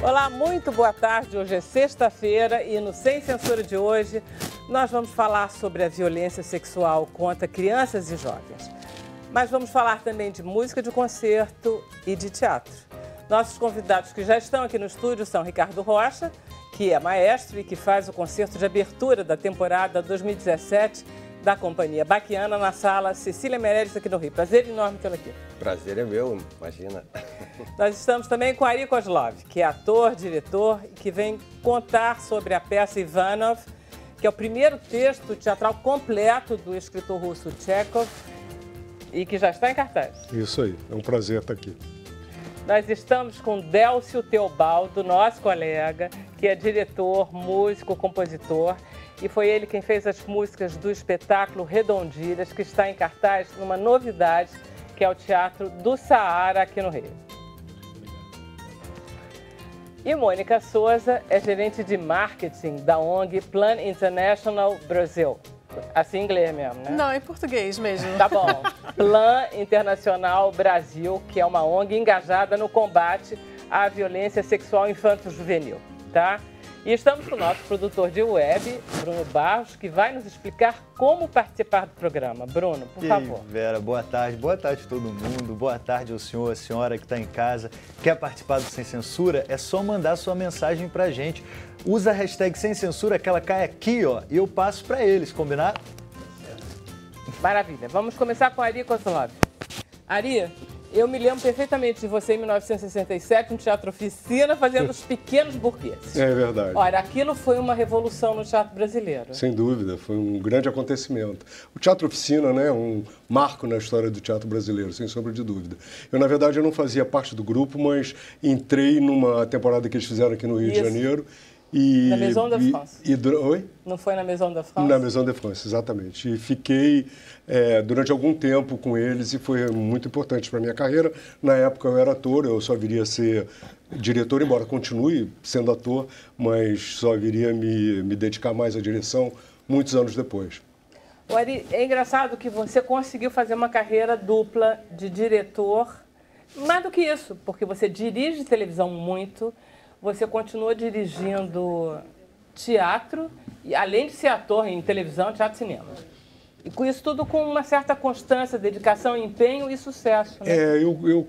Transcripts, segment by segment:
Olá, muito boa tarde. Hoje é sexta-feira e no Sem Censura de hoje nós vamos falar sobre a violência sexual contra crianças e jovens. Mas vamos falar também de música de concerto e de teatro. Nossos convidados que já estão aqui no estúdio são Ricardo Rocha, que é maestro e que faz o concerto de abertura da temporada 2017 da Companhia Baquiana na sala Cecília Meirelles aqui no Rio. Prazer enorme tê-lo aqui. Prazer é meu, imagina. Nós estamos também com Ari Kozlov, que é ator, diretor e que vem contar sobre a peça Ivanov, que é o primeiro texto teatral completo do escritor russo Chekhov e que já está em cartaz. Isso aí, é um prazer estar aqui. Nós estamos com Délcio Teobaldo, nosso colega, que é diretor, músico, compositor, e foi ele quem fez as músicas do espetáculo Redondilhas, que está em cartaz numa novidade, que é o Teatro do Saara, aqui no Rio. E Mônica Souza é gerente de marketing da ONG Plan International Brasil. Assim em inglês mesmo, né? Não, em português mesmo. Tá bom. Plan Internacional Brasil, que é uma ONG engajada no combate à violência sexual infanto-juvenil, tá? E estamos com o nosso produtor de web, Bruno Barros, que vai nos explicar como participar do programa. Bruno, por favor. Vera, boa tarde a todo mundo, boa tarde ao senhor, à senhora que está em casa. Quer participar do Sem Censura? É só mandar sua mensagem pra gente. Usa a hashtag Sem Censura, que ela cai aqui, ó, e eu passo para eles, combinado? Maravilha. Vamos começar com a Ari Kozlov. Ari, eu me lembro perfeitamente de você em 1967, no Teatro Oficina, fazendo os pequenos burgueses. É verdade. Olha, aquilo foi uma revolução no teatro brasileiro. Sem dúvida, foi um grande acontecimento. O Teatro Oficina, né, é um marco na história do teatro brasileiro, sem sombra de dúvida. Eu não fazia parte do grupo, mas entrei numa temporada que eles fizeram aqui no Rio de Janeiro. Na Maison de France. Oi? Não foi na Maison de France? Na Maison de France, exatamente. E fiquei durante algum tempo com eles e foi muito importante para a minha carreira. Na época eu era ator, eu só viria a ser diretor, embora continue sendo ator, mas só viria me dedicar mais à direção muitos anos depois. Ari, é engraçado que você conseguiu fazer uma carreira dupla de diretor, mais do que isso, porque você dirige televisão muito, você continua dirigindo teatro, e além de ser ator em televisão, teatro e cinema. E com isso tudo com uma certa constância, dedicação, empenho e sucesso. Né? Eu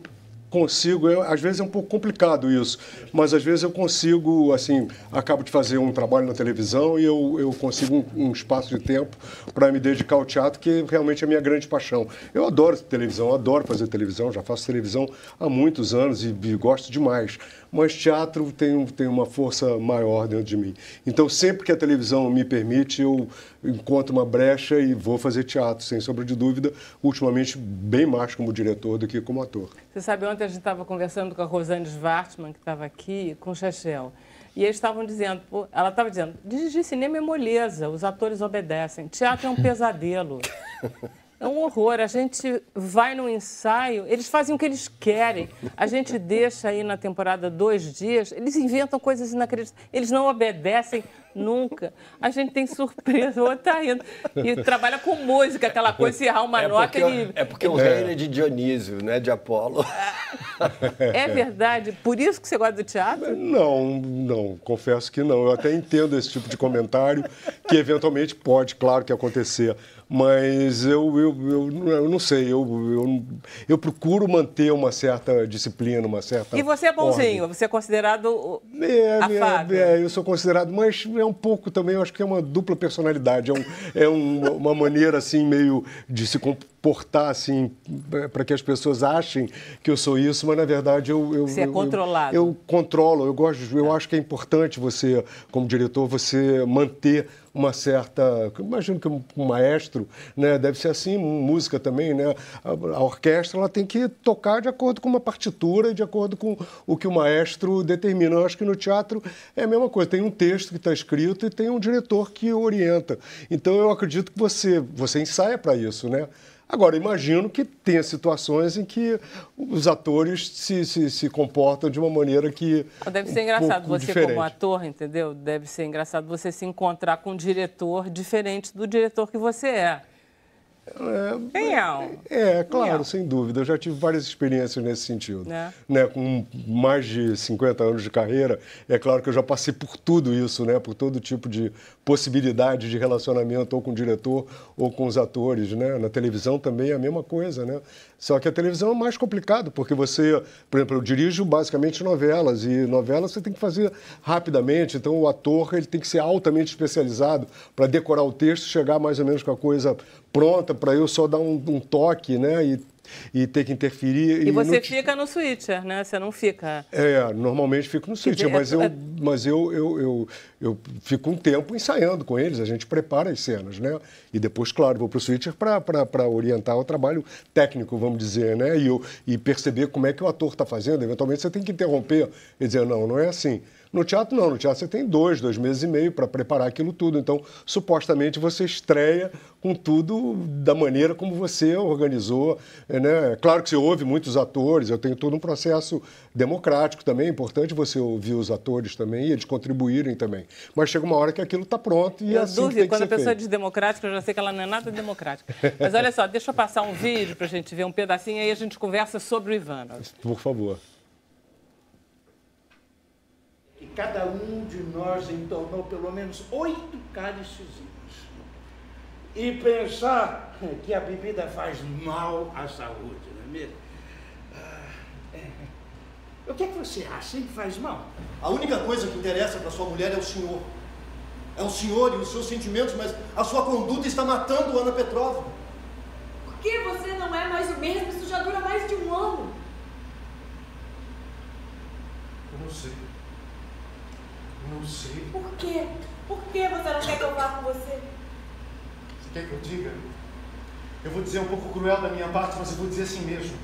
consigo, às vezes é um pouco complicado isso, mas às vezes eu consigo, assim, acabo de fazer um trabalho na televisão e eu consigo um espaço de tempo para me dedicar ao teatro, que realmente é a minha grande paixão. Eu adoro televisão, adoro fazer televisão, já faço televisão há muitos anos e gosto demais. Mas teatro tem uma força maior dentro de mim. Então, sempre que a televisão me permite, eu encontro uma brecha e vou fazer teatro, sem sombra de dúvida, ultimamente bem mais como diretor do que como ator. Você sabe, ontem a gente estava conversando com a Rosane Schwartzman, que estava aqui, com o Chechel, e eles estavam dizendo, ela estava dizendo, dirigir cinema é moleza, os atores obedecem, teatro é um pesadelo. É um horror, a gente vai no ensaio, eles fazem o que eles querem, a gente deixa aí na temporada 2 dias, eles inventam coisas inacreditáveis, eles não obedecem nunca, a gente tem surpresa, o outro tá indo, e trabalha com música, aquela coisa, se errar uma nota... É porque o reino é de Dionísio, não é de Apolo. É verdade? Por isso que você gosta do teatro? Não, confesso que não. Eu até entendo esse tipo de comentário, que eventualmente pode, claro, que acontecer. Mas eu não sei, eu procuro manter uma certa disciplina, uma certa... E você é bonzinho, ordem. você é considerado afável. Eu sou considerado, mas é um pouco também, eu acho que é uma dupla personalidade, uma maneira assim meio de se comportar assim, para que as pessoas achem que eu sou isso, mas na verdade você é controlado. Eu controlo, eu acho que é importante você, como diretor, você manter uma certa... Imagino que um maestro, né, deve ser assim, música também, né? A orquestra ela tem que tocar de acordo com uma partitura, de acordo com o que o maestro determina. Eu acho que no teatro é a mesma coisa. Tem um texto que está escrito e tem um diretor que orienta. Então, eu acredito que você ensaia para isso, né? Agora, imagino que tenha situações em que os atores se comportam de uma maneira que... Deve ser engraçado você diferente. Como ator, entendeu? Deve ser engraçado você se encontrar com um diretor diferente do diretor que você é. Claro, sem dúvida. Eu já tive várias experiências nesse sentido. Né? Com mais de 50 anos de carreira, é claro que eu já passei por tudo isso, né? Por todo tipo de possibilidade de relacionamento, ou com o diretor, ou com os atores. Né? Na televisão também é a mesma coisa, né? Só que a televisão é mais complicado, porque você, por exemplo, eu dirijo basicamente novelas, e novelas você tem que fazer rapidamente, então o ator ele tem que ser altamente especializado para decorar o texto, chegar mais ou menos com a coisa pronta, para eu só dar um toque, né, e ter que interferir. E você fica no switcher, né? Você não fica... Normalmente fico no switcher, mas eu fico um tempo ensaiando com eles, a gente prepara as cenas, né? E depois, claro, vou para o switcher para orientar o trabalho técnico, vamos dizer, né? E perceber como é que o ator está fazendo. Eventualmente você tem que interromper e dizer, não é assim. No teatro, não. No teatro você tem 2 meses e meio para preparar aquilo tudo. Então, supostamente, você estreia com tudo da maneira como você organizou. Né? Claro que você ouve muitos atores, eu tenho todo um processo democrático também. É importante você ouvir os atores também e eles contribuírem também. Mas chega uma hora que aquilo está pronto e é assim que tem que ser feito. Quando a pessoa diz democrática, eu já sei que ela não é nada democrática. Mas olha só, deixa eu passar um vídeo para a gente ver um pedacinho, aí a gente conversa sobre o Ivanov. Por favor. Cada um de nós entornou pelo menos 8 cálicezinhos. E pensar que a bebida faz mal à saúde, não é mesmo? O que é que você acha que faz mal? A única coisa que interessa para sua mulher é o senhor. É o senhor e os seus sentimentos, mas a sua conduta está matando Ana Petrovna. Por que você não é mais o mesmo? Isso já dura mais de um ano. Eu não sei. Não sei. Por quê? Por que você não quer que eu vá com você? Você quer que eu diga? Eu vou dizer um pouco cruel da minha parte, mas eu vou dizer assim mesmo.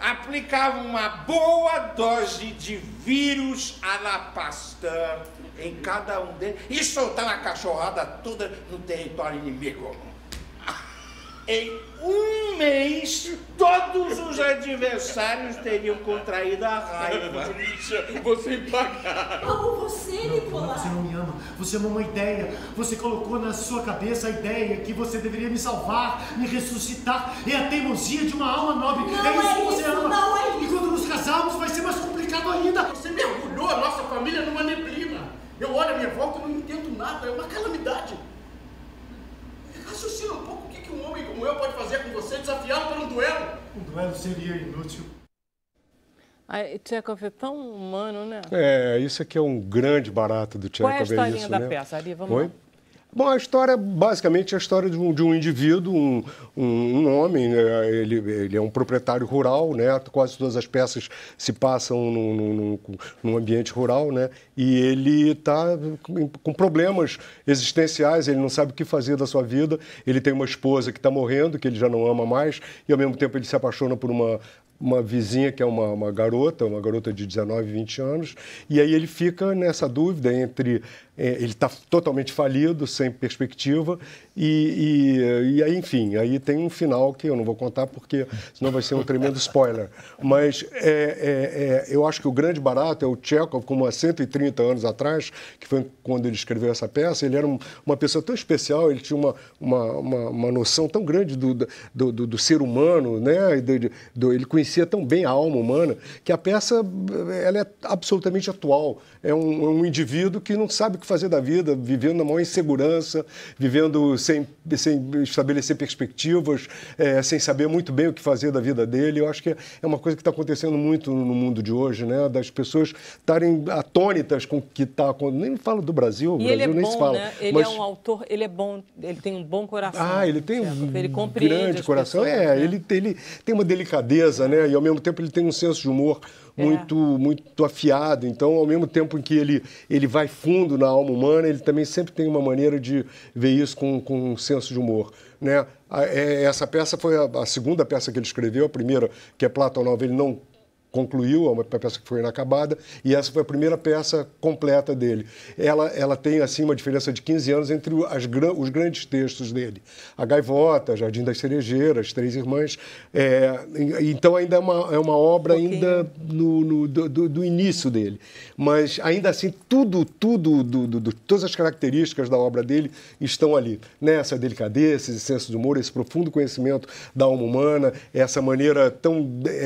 Aplicava uma boa dose de vírus Alapastan em cada um deles e soltava a cachorrada toda no território inimigo. Em um mês, todos os adversários teriam contraído a raiva. Você pagar. Amo você, Nicolás. Você não me ama. Você amou uma ideia. Você colocou na sua cabeça a ideia que você deveria me salvar, me ressuscitar. É a teimosia de uma alma nobre. Não é isso que você isso, ama. não é isso. E quando nos casarmos vai ser mais complicado ainda. Você mergulhou a nossa família numa neblina. Eu olho à minha volta e não entendo nada. É uma calamidade. Raciocina um pouco o que um homem como eu pode fazer com você, desafiado por um duelo. Um duelo seria inútil. Tchekhov é tão humano, né? Isso aqui é um grande barato do Tchekhov. Qual é a historinha da né? peça, Ari? Vamos lá. Bom, a história, basicamente, é a história de um indivíduo, um homem, né? Ele é um proprietário rural, né? Quase todas as peças se passam num ambiente rural, né? E ele está com problemas existenciais, ele não sabe o que fazer da sua vida, ele tem uma esposa que está morrendo, que ele já não ama mais, e ao mesmo tempo ele se apaixona por uma vizinha que é uma garota de 19, 20 anos, e aí ele fica nessa dúvida entre... ele está totalmente falido, sem perspectiva, e aí, enfim, aí tem um final que eu não vou contar porque senão vai ser um tremendo spoiler. Mas eu acho que o grande barato é o Tchekhov, como há 130 anos atrás, que foi quando ele escreveu essa peça, ele era uma pessoa tão especial, ele tinha uma noção tão grande do ser humano, né? Ele conhecia tão bem a alma humana, que a peça ela é absolutamente atual. É um indivíduo que não sabe o que fazer da vida, vivendo na maior insegurança, vivendo sem estabelecer perspectivas, sem saber muito bem o que fazer da vida dele. Eu acho que é uma coisa que está acontecendo muito no mundo de hoje, né? Das pessoas estarem atônitas com o que está acontecendo. Nem falo do Brasil, o Brasil nem se fala. Né? Ele é um autor, ele é bom, ele tem um bom coração. Ele tem ele um compreende grande coração. pessoas, né? Ele tem uma delicadeza, né? E ao mesmo tempo ele tem um senso de humor muito afiado. Então, ao mesmo tempo em que ele vai fundo na alma humana, ele também sempre tem uma maneira de ver isso com um senso de humor, né? Essa peça foi a segunda peça que ele escreveu. A primeira, que é Platonov, ele não concluiu, é uma peça que foi inacabada, e essa foi a primeira peça completa dele. Ela tem, assim, uma diferença de 15 anos entre os grandes textos dele. A Gaivota, Jardim das Cerejeiras, Três Irmãs. Então, ainda é uma obra ainda do início dele. Mas, ainda assim, todas as características da obra dele estão ali. Né? Essa delicadeza, esse senso de humor, esse profundo conhecimento da alma humana, essa maneira tão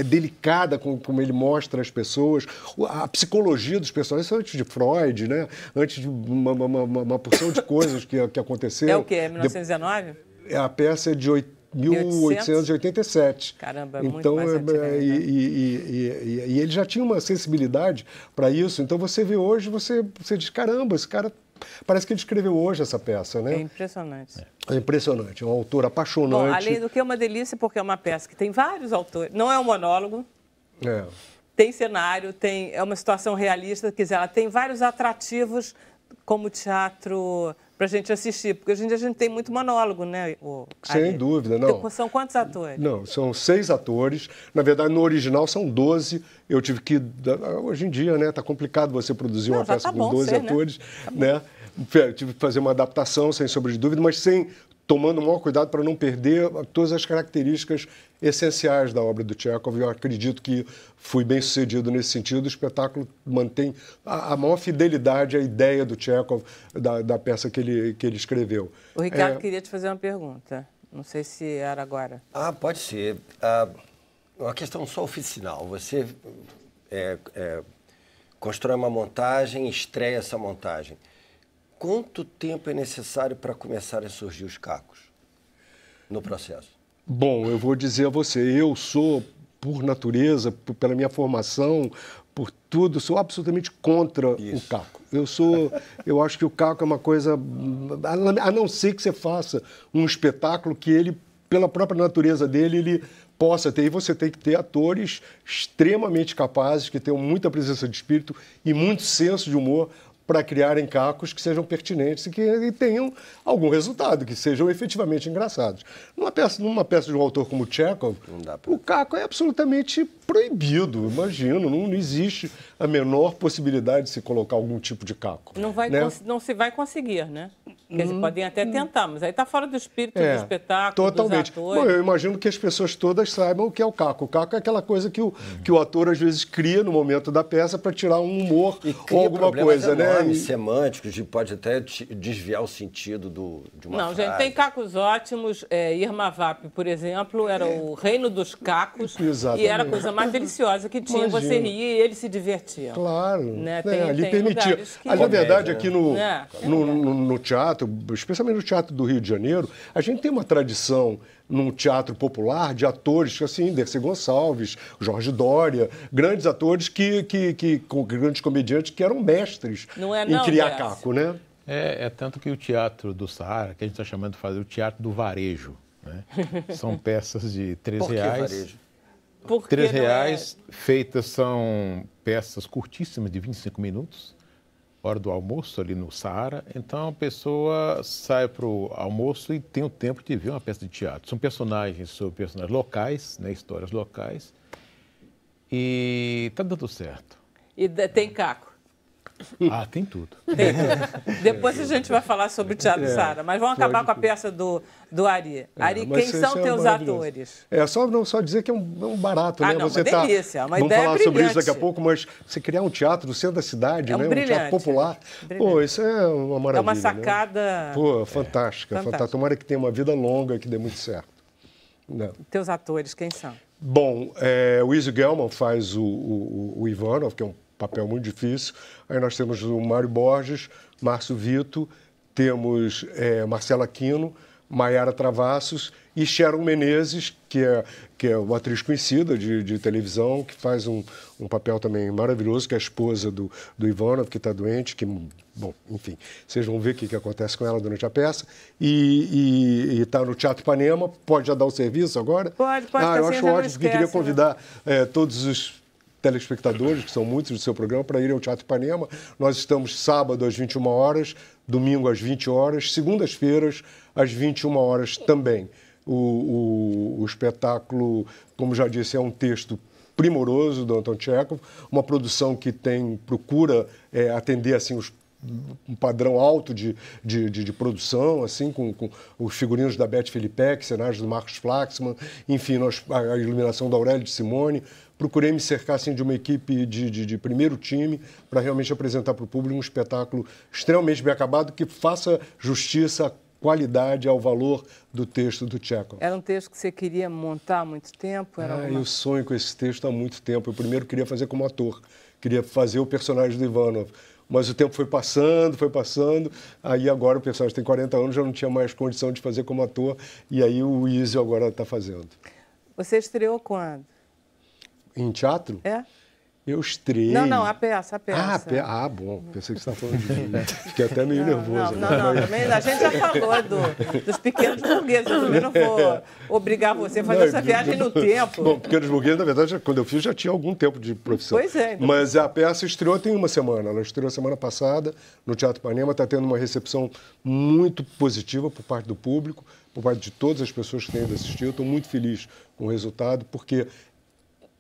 delicada como ele mostra as pessoas, a psicologia dos personagens, isso antes de Freud, né? Antes de uma porção de coisas que aconteceram. É o quê? 1919? A peça é de 1887. Caramba, muito então, mais antiga, e ele já tinha uma sensibilidade para isso. Então, você vê hoje, você diz, caramba, esse cara... Parece que ele escreveu hoje essa peça, né? É impressionante. É impressionante, é um autor apaixonante. Bom, além do que é uma delícia, porque é uma peça que tem vários autores. Não é um monólogo. Tem cenário, é uma situação realista, quer dizer, ela tem vários atrativos como teatro para a gente assistir, porque hoje em dia a gente tem muito monólogo, né? Sem dúvida, não. São quantos atores? Não, são 6 atores. Na verdade, no original são 12. Eu tive que... Hoje em dia, né? Tá complicado você produzir uma peça com 12 atores, né? Tive que fazer uma adaptação, sem sombra de dúvida, mas tomando o maior cuidado para não perder todas as características essenciais da obra do Tchekhov. Eu acredito que fui bem sucedido nesse sentido. O espetáculo mantém a maior fidelidade à ideia do Tchekhov, da peça que ele escreveu. O Ricardo queria te fazer uma pergunta. Não sei se era agora. Pode ser. Uma questão só oficinal. Você constrói uma montagem, estreia essa montagem. Quanto tempo é necessário para começar a surgir os cacos no processo? Bom, eu vou dizer a você, eu sou, por natureza, pela minha formação, por tudo, sou absolutamente contra o caco. Eu acho que o caco é uma coisa, a não ser que você faça um espetáculo que ele, pela própria natureza dele, ele possa ter. E você tem que ter atores extremamente capazes, que tenham muita presença de espírito e muito senso de humor, para criarem cacos que sejam pertinentes e que tenham algum resultado, que sejam efetivamente engraçados. Numa peça de um autor como Tchekhov, o caco é absolutamente proibido, imagino. Não existe a menor possibilidade de se colocar algum tipo de caco. Não se vai conseguir, né? Quer dizer, podem até tentar, mas aí está fora do espírito do espetáculo, totalmente. dos atores. Bom, eu imagino que as pessoas todas saibam o que é o caco. O caco é aquela coisa que o ator, às vezes, cria no momento da peça para tirar um humor ou alguma coisa, né? Semânticos, pode até desviar o sentido de uma frase. Não, gente, tem cacos ótimos. Irma Vap, por exemplo, era o reino dos cacos. Exatamente. E era a coisa mais deliciosa que tinha. Imagina. Você ria e ele se divertia. Claro. Né? Ali permitia. Na verdade, aqui no teatro, especialmente no Teatro do Rio de Janeiro, a gente tem uma tradição num teatro popular de atores, assim, Dercy Gonçalves, Jorge Dória, grandes atores grandes comediantes que eram mestres em criar caco, né? É tanto que o Teatro do Saara, que a gente está chamando de fazer o Teatro do Varejo, né? São peças de R$3. Por que varejo? R$3, feitas, são peças curtíssimas, de 25 minutos, hora do almoço ali no Saara. Então a pessoa sai para o almoço e tem o tempo de ver uma peça de teatro. São personagens sobre personagens locais, né, histórias locais. E está dando certo. E tem caco? Tem tudo. Depois a gente vai falar sobre o Teatro Saara, mas vamos acabar com a peça do Ari. Ari, quem são teus atores? Só dizer que é um barato, né? Não, uma delícia, uma vamos ideia falar brilhante. sobre isso daqui a pouco, mas você criar um teatro no centro da cidade, né? Um teatro popular. Pô, isso é uma maravilha. É uma sacada. Né? Pô, fantástica. Tomara que tenha uma vida longa, que dê muito certo. Não. Teus atores, quem são? Bom, o Izzy Gelman faz o Ivanov, que é um papel muito difícil. Aí nós temos o Mário Borges, Márcio Vito, temos Marcela Aquino, Maiara Travassos e Sharon Menezes, que é uma atriz conhecida de televisão, que faz um papel também maravilhoso, que é a esposa do Ivanov, que está doente, bom, enfim, vocês vão ver o que acontece com ela durante a peça. E está no Teatro Ipanema. Pode já dar o serviço agora? Pode. Eu acho ótimo, porque queria convidar todos os telespectadores, que são muitos do seu programa, para irem ao Teatro Ipanema. Nós estamos sábado às 21 horas, domingo às 20 horas, segundas-feiras às 21 horas também. O espetáculo, como já disse, é um texto primoroso do Anton Chekhov, uma produção que procura atender assim um padrão alto de produção, assim, com os figurinos da Beth Filipek, cenários do Marcos Flaxman, enfim, a iluminação da Aurélio de Simone. Procurei me cercar assim, de uma equipe de primeiro time para realmente apresentar para o público um espetáculo extremamente bem acabado que faça justiça à qualidade, ao valor do texto do Chekhov. Era um texto que você queria montar há muito tempo? Eu sonho com esse texto há muito tempo. Eu primeiro queria fazer como ator, queria fazer o personagem do Ivanov. Mas o tempo foi passando, aí agora o personagem tem 40 anos, já não tinha mais condição de fazer como ator, e aí o Izio agora está fazendo. Você estreou quando? Em teatro? É. Eu estrei... Não, a peça. Bom, pensei que você estava falando de... Fiquei até meio nervoso. Não, também a gente já falou dos pequenos burgueses, eu também não vou obrigar você a fazer essa viagem no tempo. Bom, pequenos burgueses, na verdade, quando eu fiz já tinha algum tempo de profissão. Pois é. Então... Mas a peça estreou tem uma semana, ela estreou semana passada no Teatro Ipanema, está tendo uma recepção muito positiva por parte do público, por parte de todas as pessoas que têm ido assistir. Eu estou muito feliz com o resultado, porque...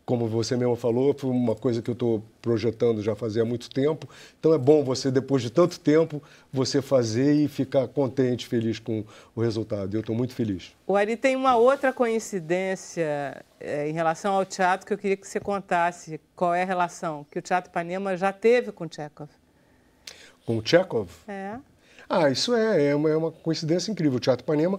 Como você mesmo falou, foi uma coisa que eu estou projetando já fazia muito tempo. Então é bom você, depois de tanto tempo, você fazer e ficar contente, feliz com o resultado. Eu estou muito feliz. O Ari, tem uma outra coincidência em relação ao teatro que eu queria que você contasse. Qual é a relação que o Teatro Ipanema já teve com Chekhov? Com o Chekhov? É. Isso é uma coincidência incrível. O Teatro Ipanema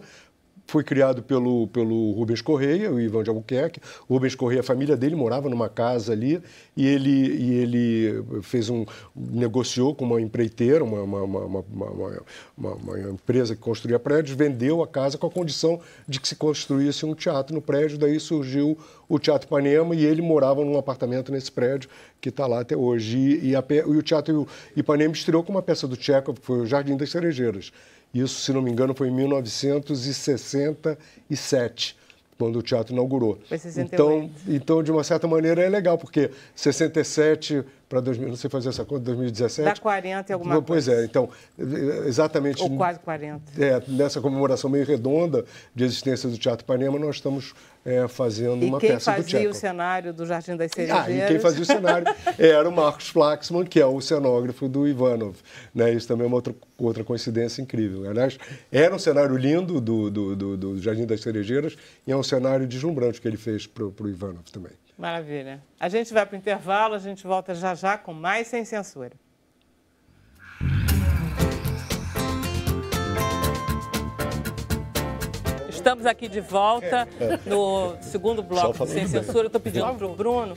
foi criado pelo Rubens Correia, o Ivan de Albuquerque. O Rubens Correia, a família dele morava numa casa ali e ele negociou com uma empreiteira, uma empresa que construía prédios, vendeu a casa com a condição de que se construísse um teatro no prédio. Daí surgiu o Teatro Ipanema e ele morava num apartamento nesse prédio que está lá até hoje. E o Teatro Ipanema estreou com uma peça do Chekhov, que foi o Jardim das Cerejeiras. Isso, se não me engano, foi em 1967, quando o teatro inaugurou. Foi 68. Então, de uma certa maneira, é legal, porque 67 para 2000, não sei fazer essa conta, 2017... Dá 40 e alguma coisa. Pois é, então, exatamente... Ou quase 40. Nessa comemoração meio redonda de existência do Teatro Ipanema, nós estamos fazendo uma peça do Chekhov. E quem fazia o cenário do Jardim das Cerejeiras? E quem fazia o cenário era o Marcos Flaxman, que é o cenógrafo do Ivanov. Né? Isso também é uma outra coincidência incrível. Aliás, era um cenário lindo do Jardim das Cerejeiras e é um cenário deslumbrante que ele fez para o Ivanov também. Maravilha. A gente vai para o intervalo, a gente volta já com mais Sem Censura. Estamos aqui de volta no segundo bloco do Sem Censura. Eu estou pedindo para o Bruno.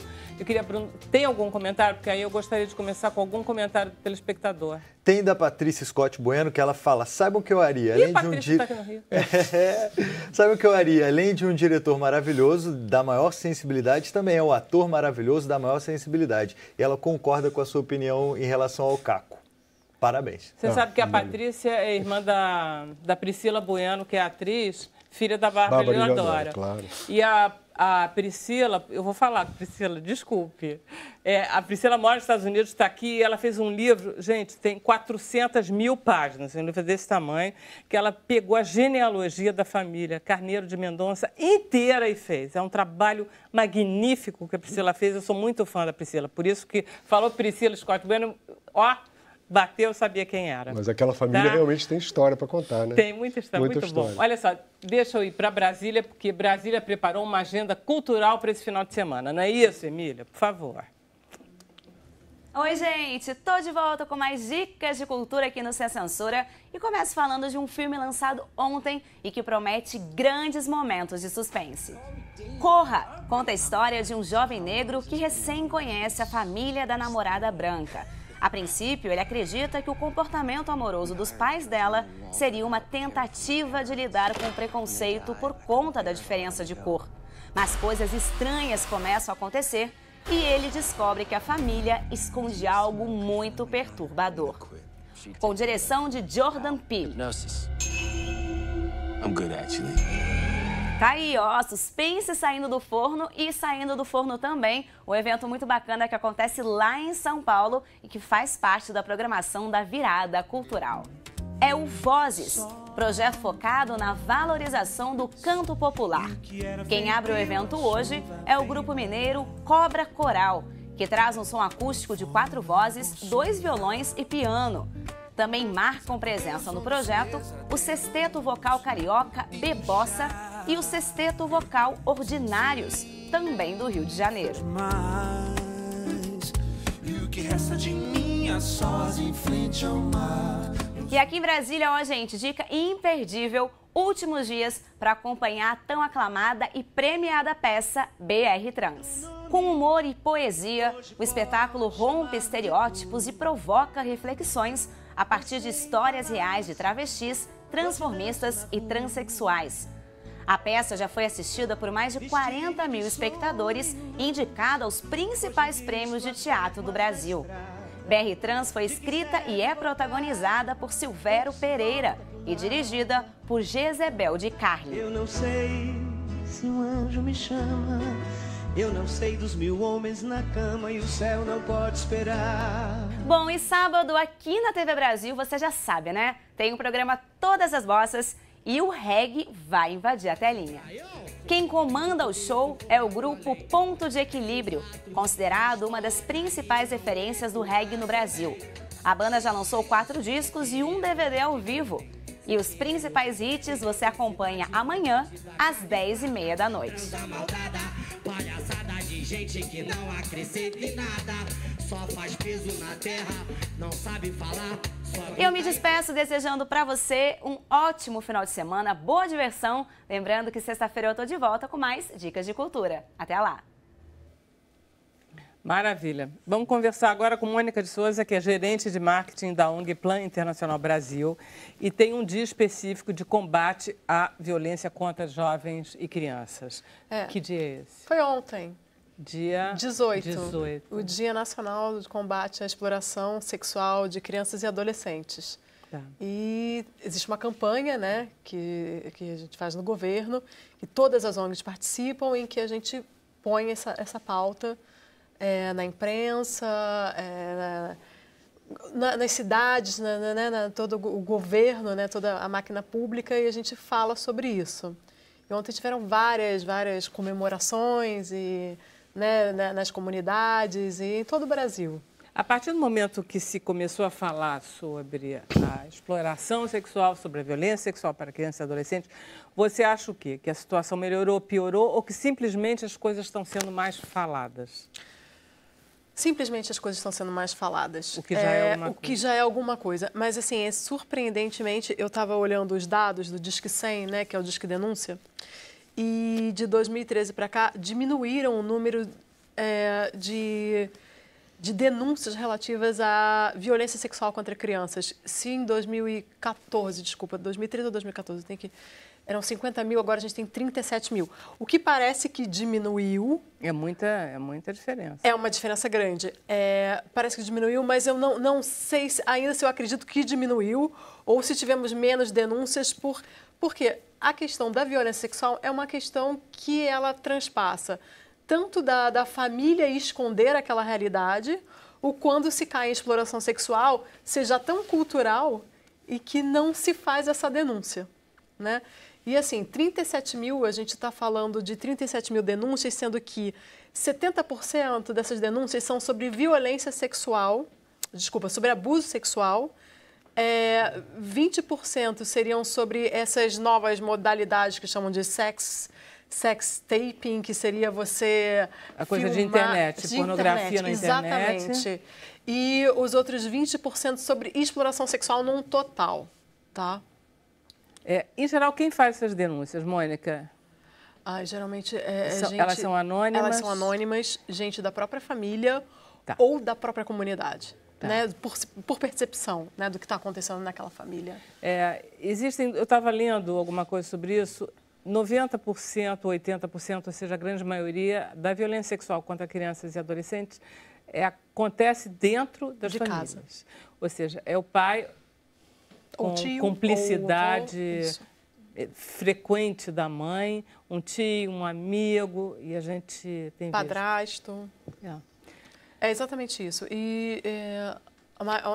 Bruno, tem algum comentário? Porque aí eu gostaria de começar com algum comentário do telespectador. Tem da Patrícia Scott Bueno, que ela fala: saibam que eu Ari, além de um saibam que eu Ari, além de um diretor maravilhoso da maior sensibilidade, também é um ator maravilhoso da maior sensibilidade. E ela concorda com a sua opinião em relação ao Caco. Parabéns. Você sabe que a Patrícia é irmã da Priscila Bueno, que é atriz, filha da Bárbara Leodora. Claro. E a Priscila, eu vou falar, Priscila, desculpe. A Priscila mora nos Estados Unidos, está aqui, e ela fez um livro, gente, tem 400 mil páginas, um livro desse tamanho, que ela pegou a genealogia da família Carneiro de Mendonça inteira e fez. É um trabalho magnífico que a Priscila fez, eu sou muito fã da Priscila, por isso que falou Priscila Scott Bueno, bateu, sabia quem era. Mas aquela família realmente tem história para contar, né? Tem muita história, muito bom. Olha só, deixa eu ir para Brasília, porque Brasília preparou uma agenda cultural para esse final de semana. Não é isso, Emília? Por favor. Oi, gente! Tô de volta com mais dicas de cultura aqui no Sem Censura e começo falando de um filme lançado ontem e que promete grandes momentos de suspense. Corra! Conta a história de um jovem negro que recém conhece a família da namorada branca. A princípio, ele acredita que o comportamento amoroso dos pais dela seria uma tentativa de lidar com o preconceito por conta da diferença de cor. Mas coisas estranhas começam a acontecer e ele descobre que a família esconde algo muito perturbador. Com direção de Jordan Peele. Tá aí, suspense saindo do forno e saindo do forno também, um evento muito bacana que acontece lá em São Paulo e que faz parte da programação da Virada Cultural. é o Vozes, projeto focado na valorização do canto popular. Quem abre o evento hoje é o grupo mineiro Cobra Coral, que traz um som acústico de 4 vozes, 2 violões e piano. Também marcam presença no projeto o Sexteto Vocal Carioca Bebossa e o Sexteto Vocal Ordinários, também do Rio de Janeiro. E aqui em Brasília, ó, gente, dica imperdível, últimos dias para acompanhar a tão aclamada e premiada peça BR Trans. Com humor e poesia, o espetáculo rompe estereótipos e provoca reflexões a partir de histórias reais de travestis, transformistas e transexuais. A peça já foi assistida por mais de 40 mil espectadores e indicada aos principais prêmios de teatro do Brasil. BR Trans foi escrita e é protagonizada por Silvério Pereira e dirigida por Jezebel de Carne. Eu não sei se um anjo me chama, eu não sei dos 1000 homens na cama e o céu não pode esperar. Bom, e sábado aqui na TV Brasil, você já sabe, né? Tem o programa Todas as Bossas e o reggae vai invadir a telinha. Quem comanda o show é o grupo Ponto de Equilíbrio, considerado uma das principais referências do reggae no Brasil. A banda já lançou 4 discos e um DVD ao vivo. E os principais hits você acompanha amanhã, às 10h30 da noite. Palhaçada de gente que não acrescenta em nada, só faz peso na terra, não sabe falar. Eu me despeço desejando para você um ótimo final de semana, boa diversão. Lembrando que sexta-feira eu tô de volta com mais dicas de cultura. Até lá! Maravilha. Vamos conversar agora com Mônica de Souza, que é gerente de marketing da ONG Plan Internacional Brasil e tem um dia específico de combate à violência contra jovens e crianças. Que dia é esse? Foi ontem. Dia 18. O Dia Nacional de Combate à Exploração Sexual de Crianças e Adolescentes. Tá. E existe uma campanha, né, que a gente faz no governo, e todas as ONGs participam, em que a gente põe essa pauta na imprensa, nas cidades, todo o governo, né, toda a máquina pública, e a gente fala sobre isso. E ontem tiveram várias comemorações nas comunidades e em todo o Brasil. A partir do momento que se começou a falar sobre a exploração sexual, sobre a violência sexual para crianças e adolescentes, você acha o quê? Que a situação melhorou, piorou ou que simplesmente as coisas estão sendo mais faladas? Simplesmente as coisas estão sendo mais faladas. O que já é alguma coisa. Que já é alguma coisa. Mas, assim, surpreendentemente, eu estava olhando os dados do Disque 100, né, que é o Disque Denúncia, e de 2013 para cá diminuíram o número de denúncias relativas à violência sexual contra crianças. Se em 2014, 2013 ou 2014, eram 50 mil, agora a gente tem 37 mil. O que parece que diminuiu. É muita diferença. É uma diferença grande. Parece que diminuiu, mas eu não sei ainda se eu acredito que diminuiu ou se tivemos menos denúncias. Porque a questão da violência sexual é uma questão que ela transpassa tanto da família esconder aquela realidade, ou quando se cai em exploração sexual, seja tão cultural e que não se faz essa denúncia, né? E assim, 37 mil, a gente está falando de 37 mil denúncias, sendo que 70% dessas denúncias são sobre violência sexual, sobre abuso sexual, 20% seriam sobre essas novas modalidades que chamam de sex taping, que seria você a coisa de internet, pornografia na internet. Exatamente. E os outros 20% sobre exploração sexual num total, tá? Em geral, quem faz essas denúncias, Mônica? Geralmente gente... Elas são anônimas? Elas são anônimas, gente da própria família ou da própria comunidade. Tá. Né, por percepção, né, do que está acontecendo naquela família. Eu estava lendo alguma coisa sobre isso, 90%, 80%, ou seja, a grande maioria da violência sexual contra crianças e adolescentes acontece dentro das famílias. Casa. Ou seja, é o pai com cumplicidade frequente da mãe, um tio, um amigo, e a gente tem padrasto. É exatamente isso. E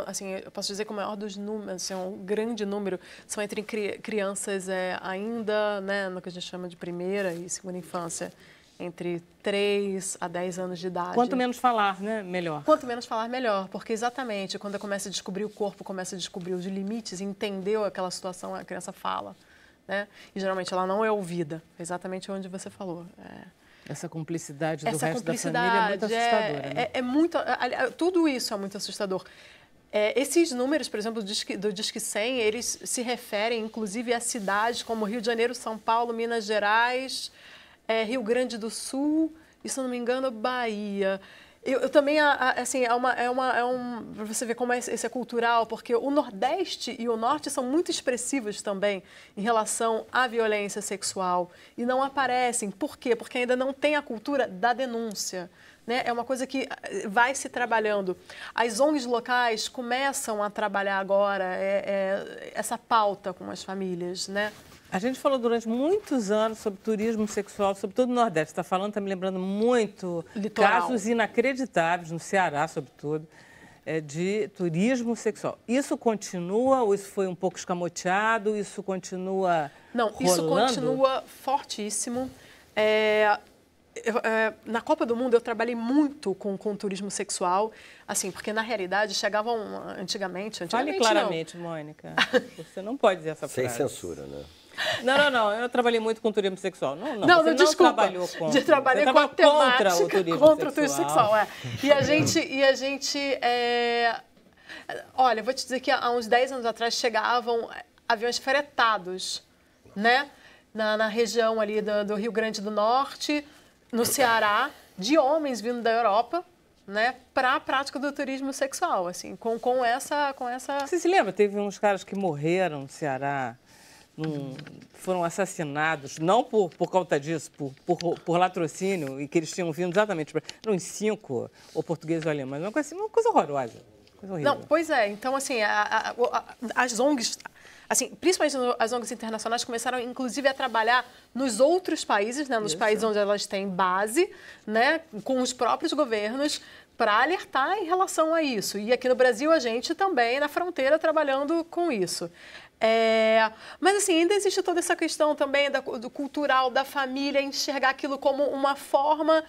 assim, eu posso dizer que o maior dos números, assim, um grande número, são entre crianças ainda, né, no que a gente chama de primeira e segunda infância, entre 3 a 10 anos de idade. Quanto menos falar, né, melhor. Quanto menos falar, melhor, porque exatamente quando começa a descobrir o corpo, começa a descobrir os limites, entendeu aquela situação, a criança fala, né? E geralmente ela não é ouvida, exatamente onde você falou. Essa cumplicidade do resto da família é muito assustadora. Né? Tudo isso é muito assustador. Esses números, por exemplo, do Disque 100, eles se referem, inclusive, a cidades como Rio de Janeiro, São Paulo, Minas Gerais, Rio Grande do Sul e, se não me engano, Bahia. Eu também, assim, para você ver como isso é cultural, porque o Nordeste e o Norte são muito expressivos também em relação à violência sexual e não aparecem. Por quê? Porque ainda não tem a cultura da denúncia. Né? É uma coisa que vai se trabalhando. As ONGs locais começam a trabalhar agora essa pauta com as famílias, né? A gente falou durante muitos anos sobre turismo sexual, sobretudo no Nordeste. Está falando, está me lembrando muito Litoral. Casos inacreditáveis, no Ceará, sobretudo, de turismo sexual. Isso continua ou isso foi um pouco escamoteado? Isso continua rolando? Isso continua fortíssimo. Na Copa do Mundo eu trabalhei muito com turismo sexual, assim, porque na realidade chegavam antigamente Fale claramente, não. Mônica. Você não pode dizer essa frase. Sem censura, né? Não, eu trabalhei muito com turismo sexual. Não, você desculpa. Não trabalhou contra. Trabalhei com a temática contra o turismo sexual. E a gente olha, vou te dizer que há uns 10 anos atrás chegavam aviões fretados, né? Na região ali do Rio Grande do Norte, no Ceará, de homens vindo da Europa, né, para a prática do turismo sexual, assim, com essa... Você se lembra? Teve uns caras que morreram no Ceará, foram assassinados, não por conta disso, por latrocínio, e que eles tinham vindo exatamente para... Eram 5, ou portugueses ou alemães, uma coisa horrorosa, coisa horrível. Não, pois é, então, assim, as ONGs... Assim, principalmente as ONGs internacionais começaram, inclusive, a trabalhar nos outros países, né, nos países onde elas têm base, né, com os próprios governos, para alertar em relação a isso. E aqui no Brasil, a gente também, na fronteira, trabalhando com isso. Mas, assim, ainda existe toda essa questão também do cultural, da família, enxergar aquilo como uma forma,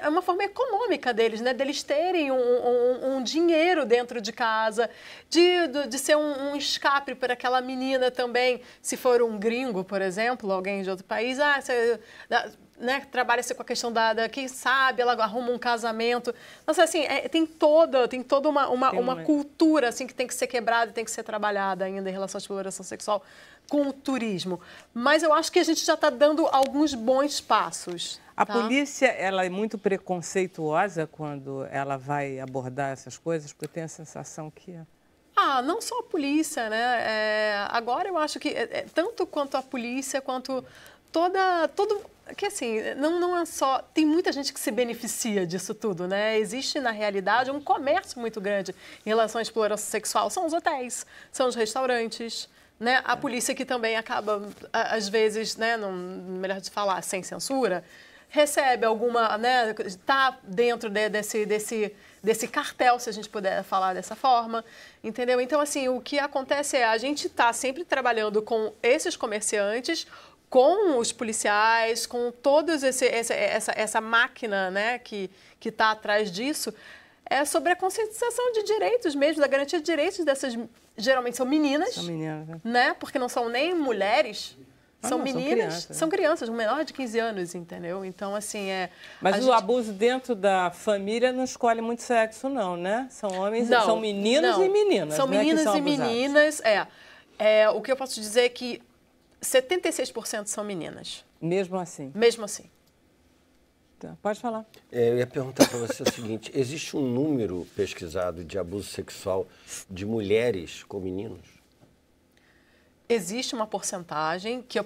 uma forma econômica deles, né? Deles terem um dinheiro dentro de casa, de ser um escape para aquela menina também, se for um gringo, por exemplo, alguém de outro país, né, trabalha-se com a questão quem sabe, ela arruma um casamento. Nossa, assim, tem toda uma cultura assim, que tem que ser quebrada, tem que ser trabalhada ainda em relação à exploração sexual com o turismo. Mas eu acho que a gente já está dando alguns bons passos. A polícia, ela é muito preconceituosa quando ela vai abordar essas coisas, porque eu tenho a sensação que... Não só a polícia, né? Agora eu acho que tanto quanto a polícia, quanto que assim, não é só... Tem muita gente que se beneficia disso tudo, né? Existe, na realidade, um comércio muito grande em relação à exploração sexual. São os hotéis, são os restaurantes, né? A polícia que também acaba, às vezes, né? Melhor de falar, sem censura, recebe alguma, né? Está dentro desse cartel, se a gente puder falar dessa forma, entendeu? Então, assim, o que acontece a gente está sempre trabalhando com esses comerciantes, com os policiais, com toda essa máquina, né, que está atrás disso, sobre a conscientização de direitos mesmo, da garantia de direitos dessas, geralmente são meninas, né, porque não são nem mulheres, são meninas, são crianças, menor de 15 anos, entendeu? Então, assim, Mas o abuso dentro da família não escolhe muito sexo, não, né? São homens, são meninos e meninas, são meninas e meninas, o que eu posso dizer é que 76% são meninas. Mesmo assim? Mesmo assim. Tá, pode falar. Eu ia perguntar para você o seguinte, existe um número pesquisado de abuso sexual de mulheres com meninos? Existe uma porcentagem que eu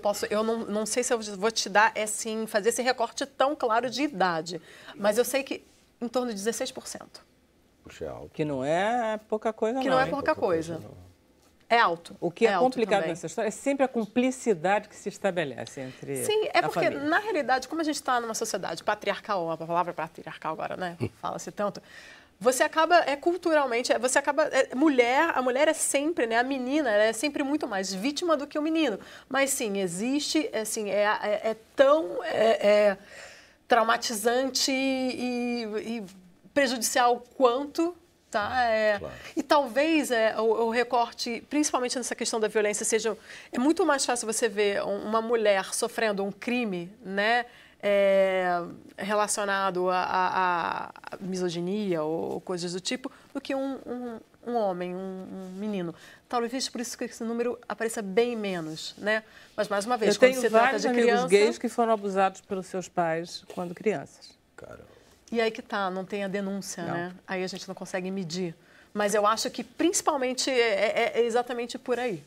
não sei se eu vou te dar, assim, fazer esse recorte tão claro de idade, mas eu sei que em torno de 16%. Puxa, é alto. Que não é pouca coisa, Que não é pouca coisa. É alto. O que é complicado nessa história é sempre a cumplicidade que se estabelece entre Sim, porque, na realidade, como a gente está numa sociedade patriarcal, a palavra patriarcal agora, né? Fala-se tanto. você acaba, culturalmente, você acaba, a mulher é sempre, né, a menina, ela é sempre muito mais vítima do que o menino. Mas sim, existe, assim, é tão traumatizante e prejudicial quanto, tá? Claro. E talvez o recorte, principalmente nessa questão da violência, é muito mais fácil você ver uma mulher sofrendo um crime, né? Relacionado à misoginia ou coisas do tipo, do que um homem, um menino. Talvez por isso que esse número apareça bem menos, né? Mas, mais uma vez, eu quando tenho se trata vários de amigos criança... gays que foram abusados pelos seus pais quando crianças. Caramba. E aí que tá, não tem a denúncia, Não. né? Aí a gente não consegue medir. Mas eu acho que, principalmente, é exatamente por aí.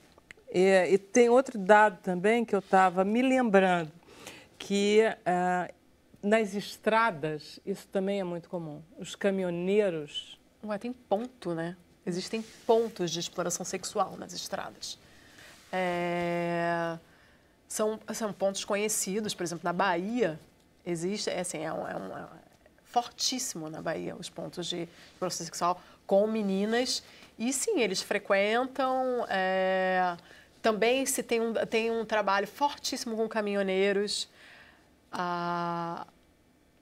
E tem outro dado também que eu estava me lembrando, que nas estradas isso também é muito comum. Os caminhoneiros... Ué, tem ponto, né? Existem pontos de exploração sexual nas estradas. São pontos conhecidos, por exemplo, na Bahia, existe, fortíssimo na Bahia os pontos de exploração sexual com meninas. E sim, eles frequentam. Também se tem um trabalho fortíssimo com caminhoneiros.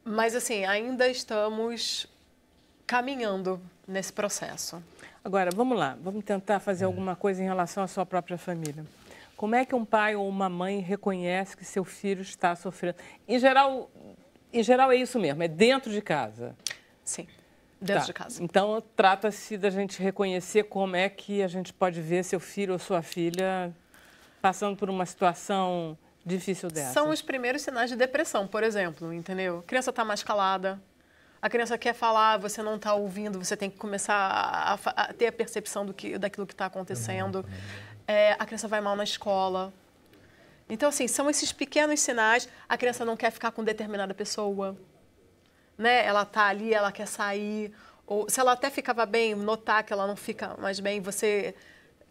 Mas, assim, ainda estamos caminhando nesse processo. Agora, vamos lá, vamos tentar fazer alguma coisa em relação à sua própria família. Como é que um pai ou uma mãe reconhece que seu filho está sofrendo? Em geral é isso mesmo, é dentro de casa. Sim, dentro de casa. Então, trata-se da gente reconhecer como é que a gente pode ver seu filho ou sua filha passando por uma situação difícil dessa. São os primeiros sinais de depressão, por exemplo, entendeu? A criança está mais calada, a criança quer falar, você não está ouvindo, você tem que começar a ter a percepção daquilo que está acontecendo. A criança vai mal na escola. Então, assim, são esses pequenos sinais. A criança não quer ficar com determinada pessoa, né? Ela está ali, ela quer sair. Ou se ela até ficava bem, notar que ela não fica mais bem,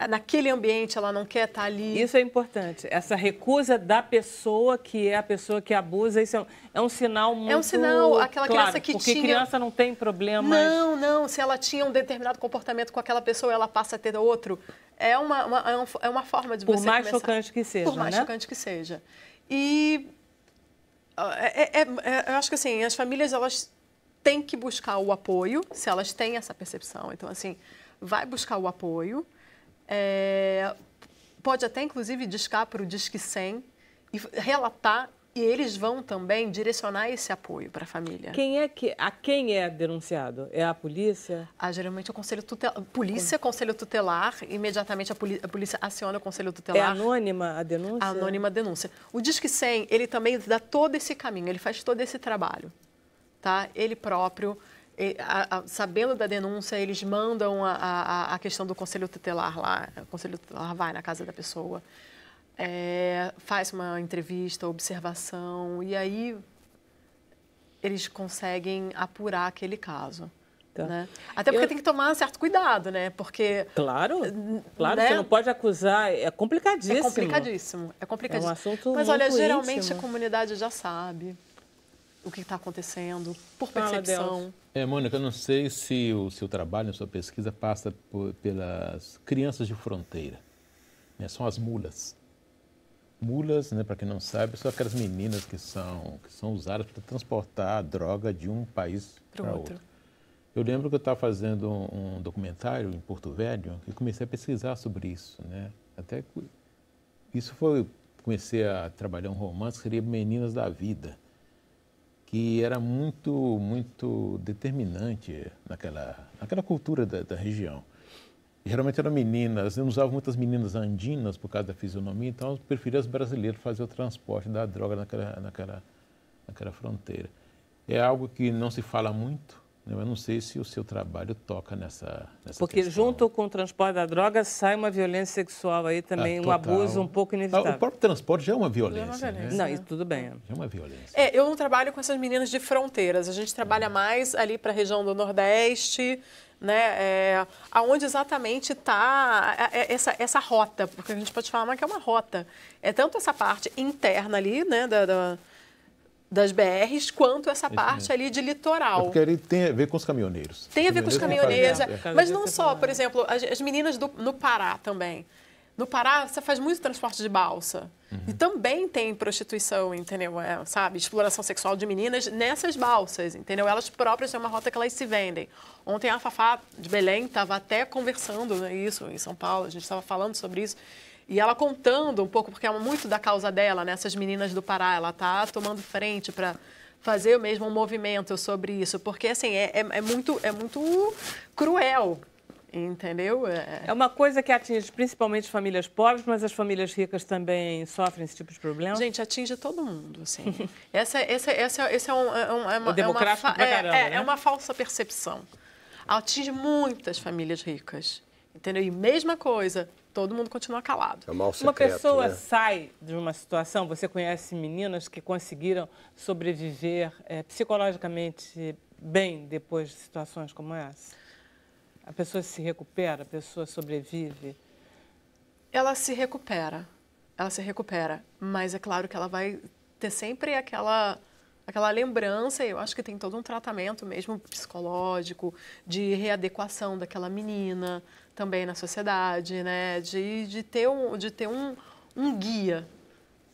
naquele ambiente, ela não quer estar ali. Isso é importante. Essa recusa da pessoa que é a pessoa que abusa, isso é um sinal muito... É um sinal, aquela claro, criança que porque tinha... criança não tem problemas... Não. Se ela tinha um determinado comportamento com aquela pessoa, ela passa a ter outro. É uma forma de Por você mais começar... chocante que seja, Por mais chocante que seja. E eu acho que, assim, as famílias, elas têm que buscar o apoio, se elas têm essa percepção. Então, assim, vai buscar o apoio. Pode até, inclusive, discar para o Disque 100 e relatar, e eles vão também direcionar esse apoio para a família. Quem é denunciado? É a polícia? Geralmente é o Conselho Tutelar. Polícia, Conselho Tutelar, imediatamente a polícia aciona o Conselho Tutelar. É anônima a denúncia? Anônima a denúncia. O Disque 100, ele também dá todo esse caminho, ele faz todo esse trabalho. Tá? Ele próprio... sabendo da denúncia, eles mandam a questão do Conselho Tutelar lá. O Conselho Tutelar vai na casa da pessoa, faz uma entrevista, observação, e aí eles conseguem apurar aquele caso. Tá. Né? Até porque tem que tomar um certo cuidado, né? Porque... Claro, né? Você não pode acusar, é complicadíssimo. É complicadíssimo. É um assunto Mas, olha, muito geralmente íntimo. A comunidade já sabe o que está acontecendo, por percepção. Mônica, eu não sei se o seu trabalho, a sua pesquisa passa pelas crianças de fronteira. Né? São as mulas. Mulas, né, para quem não sabe, são aquelas meninas que são usadas para transportar a droga de um país para outro. Eu lembro que eu estava fazendo um documentário em Porto Velho e comecei a pesquisar sobre isso. Né? Comecei a trabalhar um romance que seria Meninas da Vida, que era muito, muito determinante naquela cultura da região. E, geralmente eram meninas, eu não usava muitas meninas andinas por causa da fisionomia, então eu preferia os brasileiros fazer o transporte da droga naquela fronteira. É algo que não se fala muito, né? Eu não sei se o seu trabalho toca nessa Porque questão. junto com o transporte da droga sai uma violência sexual aí também, um abuso um pouco inevitável. O próprio transporte já é uma violência. Né? Não, isso tudo bem. Já é uma violência. Eu não trabalho com essas meninas de fronteiras. A gente trabalha mais ali para a região do Nordeste, né? Aonde exatamente está essa rota, porque a gente pode falar que é uma rota. É tanto essa parte interna ali, né, das BRs, quanto essa parte ali de litoral. Porque ele tem a ver com os caminhoneiros. Tem a ver com os caminhoneiros, mas não só, por exemplo, as meninas no Pará também. No Pará, você faz muito transporte de balsa. E também tem prostituição, entendeu? Sabe? Exploração sexual de meninas nessas balsas, entendeu? Elas próprias têm uma rota que elas se vendem. Ontem a Fafá de Belém estava até conversando, né, isso em São Paulo, a gente estava falando sobre isso. E ela contando um pouco, porque é muito da causa dela, né? Essas meninas do Pará, ela está tomando frente para fazer mesmo um movimento sobre isso. Porque, assim, é muito cruel. Entendeu? É uma coisa que atinge principalmente famílias pobres, mas as famílias ricas também sofrem esse tipo de problema? Gente, atinge todo mundo, assim. Essa é uma... democrático pra caramba, né? É uma falsa percepção. Atinge muitas famílias ricas, entendeu? E mesma coisa, todo mundo continua calado. É mal secreto, uma pessoa, né? sai de uma situação, você conhece meninas que conseguiram sobreviver psicologicamente bem depois de situações como essa? A pessoa se recupera, a pessoa sobrevive? Ela se recupera, mas é claro que ela vai ter sempre aquela lembrança, eu acho que tem todo um tratamento mesmo psicológico, de readequação daquela menina também na sociedade, né? de ter um guia.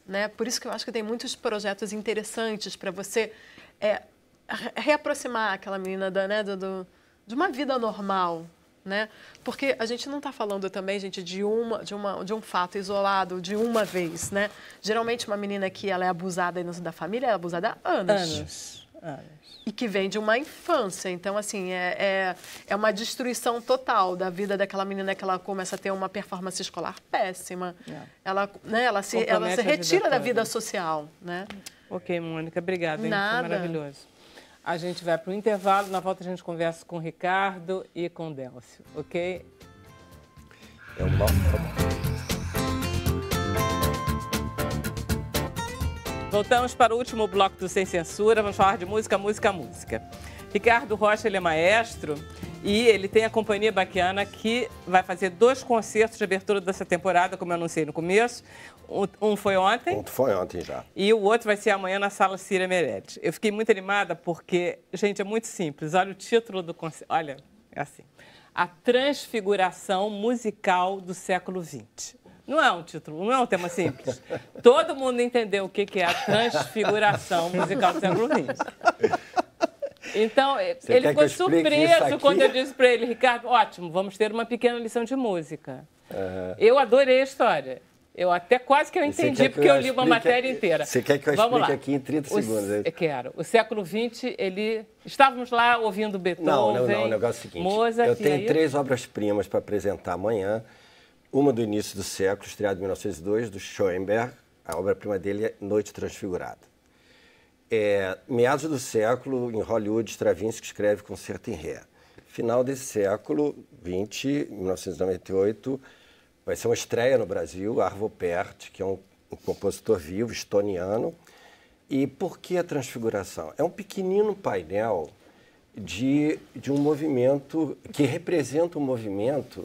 Né? Por isso que eu acho que tem muitos projetos interessantes para você reaproximar aquela menina de uma vida normal, né? Porque a gente não está falando também, gente, de um fato isolado, de uma vez, né? Geralmente uma menina que ela é abusada da família, ela é abusada há anos. E que vem de uma infância. Então, assim, é uma destruição total da vida daquela menina, que ela começa a ter uma performance escolar péssima. Ela se retira da vida social, né? Ok, Mônica, obrigada. Nada. Foi maravilhoso. A gente vai para o intervalo, na volta a gente conversa com o Ricardo e com o Délcio, ok? É um bom. Voltamos para o último bloco do Sem Censura, vamos falar de música. Ricardo Rocha, ele é maestro e ele tem a Companhia Baquiana, que vai fazer 2 concertos de abertura dessa temporada, como eu anunciei no começo. Um foi ontem. Um foi ontem já. E o outro vai ser amanhã na Sala Cira Meirelles. Eu fiquei muito animada porque, gente, é muito simples. Olha o título do concerto. Olha, é assim. A Transfiguração Musical do Século XX. Não é um título, não é um tema simples. Todo mundo entendeu o que é a transfiguração musical do século XX. Então, ele ficou surpreso quando eu disse para ele, Ricardo, ótimo, vamos ter uma pequena lição de música. Eu adorei a história. Eu até quase que eu entendi, porque eu li uma matéria inteira. Você quer que eu explique aqui em 30 segundos? Eu quero. O século XX, estávamos lá ouvindo Beethoven, Não, o negócio é o seguinte. Mozart. Eu tenho 3 obras-primas para apresentar amanhã. Uma do início do século, estreada em 1902, do Schoenberg. A obra-prima dele é Noite Transfigurada. Meados do século, em Hollywood, Stravinsky escreve Concerto em Ré. Final desse século, 1998, vai ser uma estreia no Brasil, Arvo Pärt, que é um compositor vivo, estoniano. E por que a Transfiguração? É um pequenino painel de um movimento que representa um movimento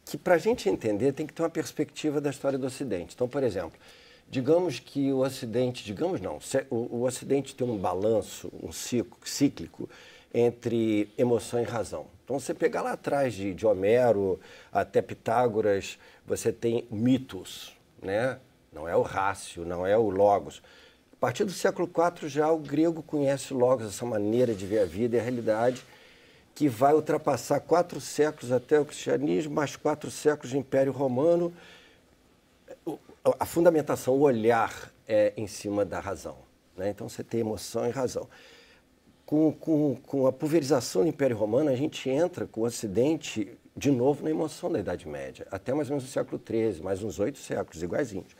que, para a gente entender, tem que ter uma perspectiva da história do Ocidente. Então, por exemplo, digamos que o Ocidente, o Ocidente tem um balanço, um ciclo cíclico entre emoção e razão. Então, você pegar lá atrás de Homero até Pitágoras, você tem mitos, né? Não é o rácio, não é o logos. A partir do século IV já o grego conhece o logos, essa maneira de ver a vida e a realidade, que vai ultrapassar 4 séculos até o cristianismo, mais 4 séculos de Império Romano. A fundamentação, o olhar é em cima da razão, né? Então, você tem emoção e razão. Com a pulverização do Império Romano, a gente entra com o Ocidente de novo na emoção da Idade Média, até mais ou menos o século XIII, mais uns 8 séculos, iguaizinhos.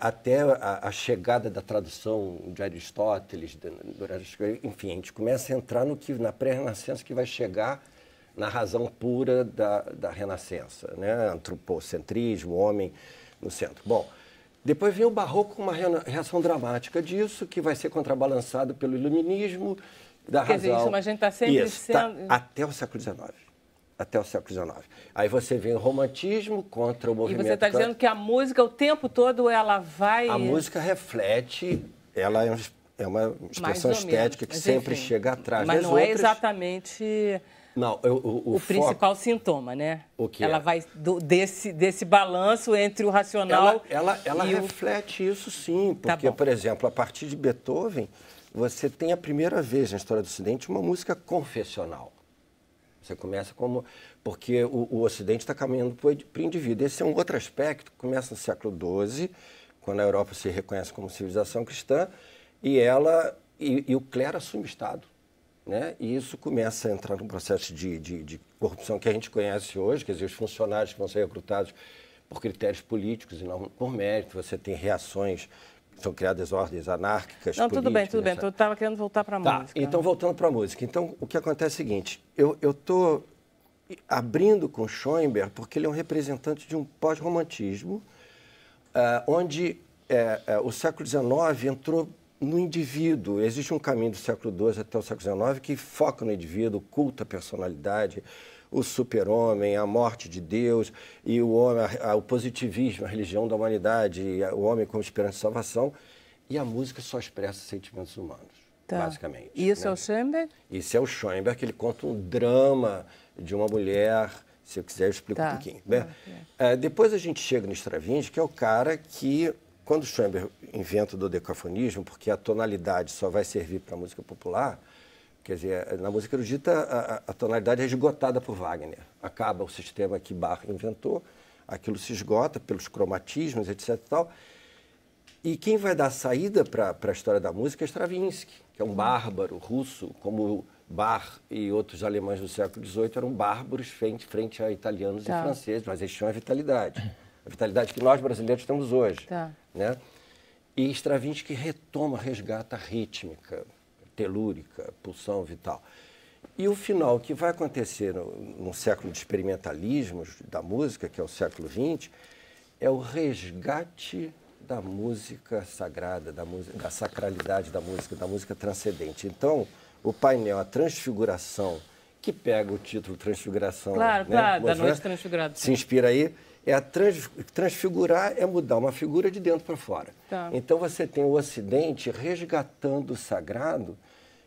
Até a chegada da tradução de Aristóteles, enfim, a gente começa a entrar na pré-renascença, que vai chegar na razão pura da Renascença, né? Antropocentrismo, o homem no centro. Bom, depois vem o Barroco com uma reação dramática disso, que vai ser contrabalançado pelo Iluminismo, da razão. Quer dizer, isso, mas a gente está sempre sendo... Até o século XIX. até o século XIX. Aí você vê o romantismo contra o movimento... E você está dizendo que a música, o tempo todo, ela vai... A música reflete, ela é uma expressão estética que sempre chega atrás. Mas não é exatamente... Não, o principal sintoma, né? O que ela vai desse balanço entre o racional ela reflete isso, sim. Porque, por exemplo, a partir de Beethoven, você tem a primeira vez na história do Ocidente uma música confessional. Você começa como... Porque o Ocidente está caminhando para o indivíduo. Esse é um outro aspecto que começa no século XII, quando a Europa se reconhece como civilização cristã, e o clero assume o Estado. Né? E isso começa a entrar num processo de corrupção que a gente conhece hoje, quer dizer, os funcionários que vão ser recrutados por critérios políticos e não por mérito. Você tem reações, são criadas ordens anárquicas, não, tudo bem. Eu estava querendo voltar para a música. Então, voltando para a música. Então, o que acontece é o seguinte, eu estou abrindo com Schoenberg porque ele é um representante de um pós-romantismo, onde o século XIX entrou no indivíduo. Existe um caminho do século XII até o século XIX que foca no indivíduo, culta a personalidade, o super-homem, a morte de Deus, e o homem, o positivismo, a religião da humanidade, o homem como esperança de salvação, e a música só expressa sentimentos humanos, basicamente. E isso, né? É o Schoenberg? Isso é o Schoenberg, que ele conta um drama de uma mulher. Se eu quiser, eu explico um pouquinho. Depois a gente chega no Stravinsky, que é o cara que... Quando Schoenberg inventa o dodecafonismo, porque a tonalidade só vai servir para a música popular, quer dizer, na música erudita a tonalidade é esgotada por Wagner. Acaba o sistema que Bach inventou, aquilo se esgota pelos cromatismos, etc. E tal. E quem vai dar saída para a história da música é Stravinsky, que é um bárbaro russo, como Bach e outros alemães do século XVIII eram bárbaros frente a italianos e franceses, mas eles tinham a vitalidade que nós brasileiros temos hoje. Né? E Stravinsky resgata a rítmica, telúrica, pulsão vital. E o final, que vai acontecer no século de experimentalismos da música, que é o século XX, é o resgate da música sagrada, da sacralidade da música transcendente. Então, o painel, a transfiguração, que pega o título Transfiguração... Claro, né? Da Noite Transfigurada. Se inspira aí. Transfigurar é mudar uma figura de dentro para fora. Então você tem o Ocidente resgatando o sagrado,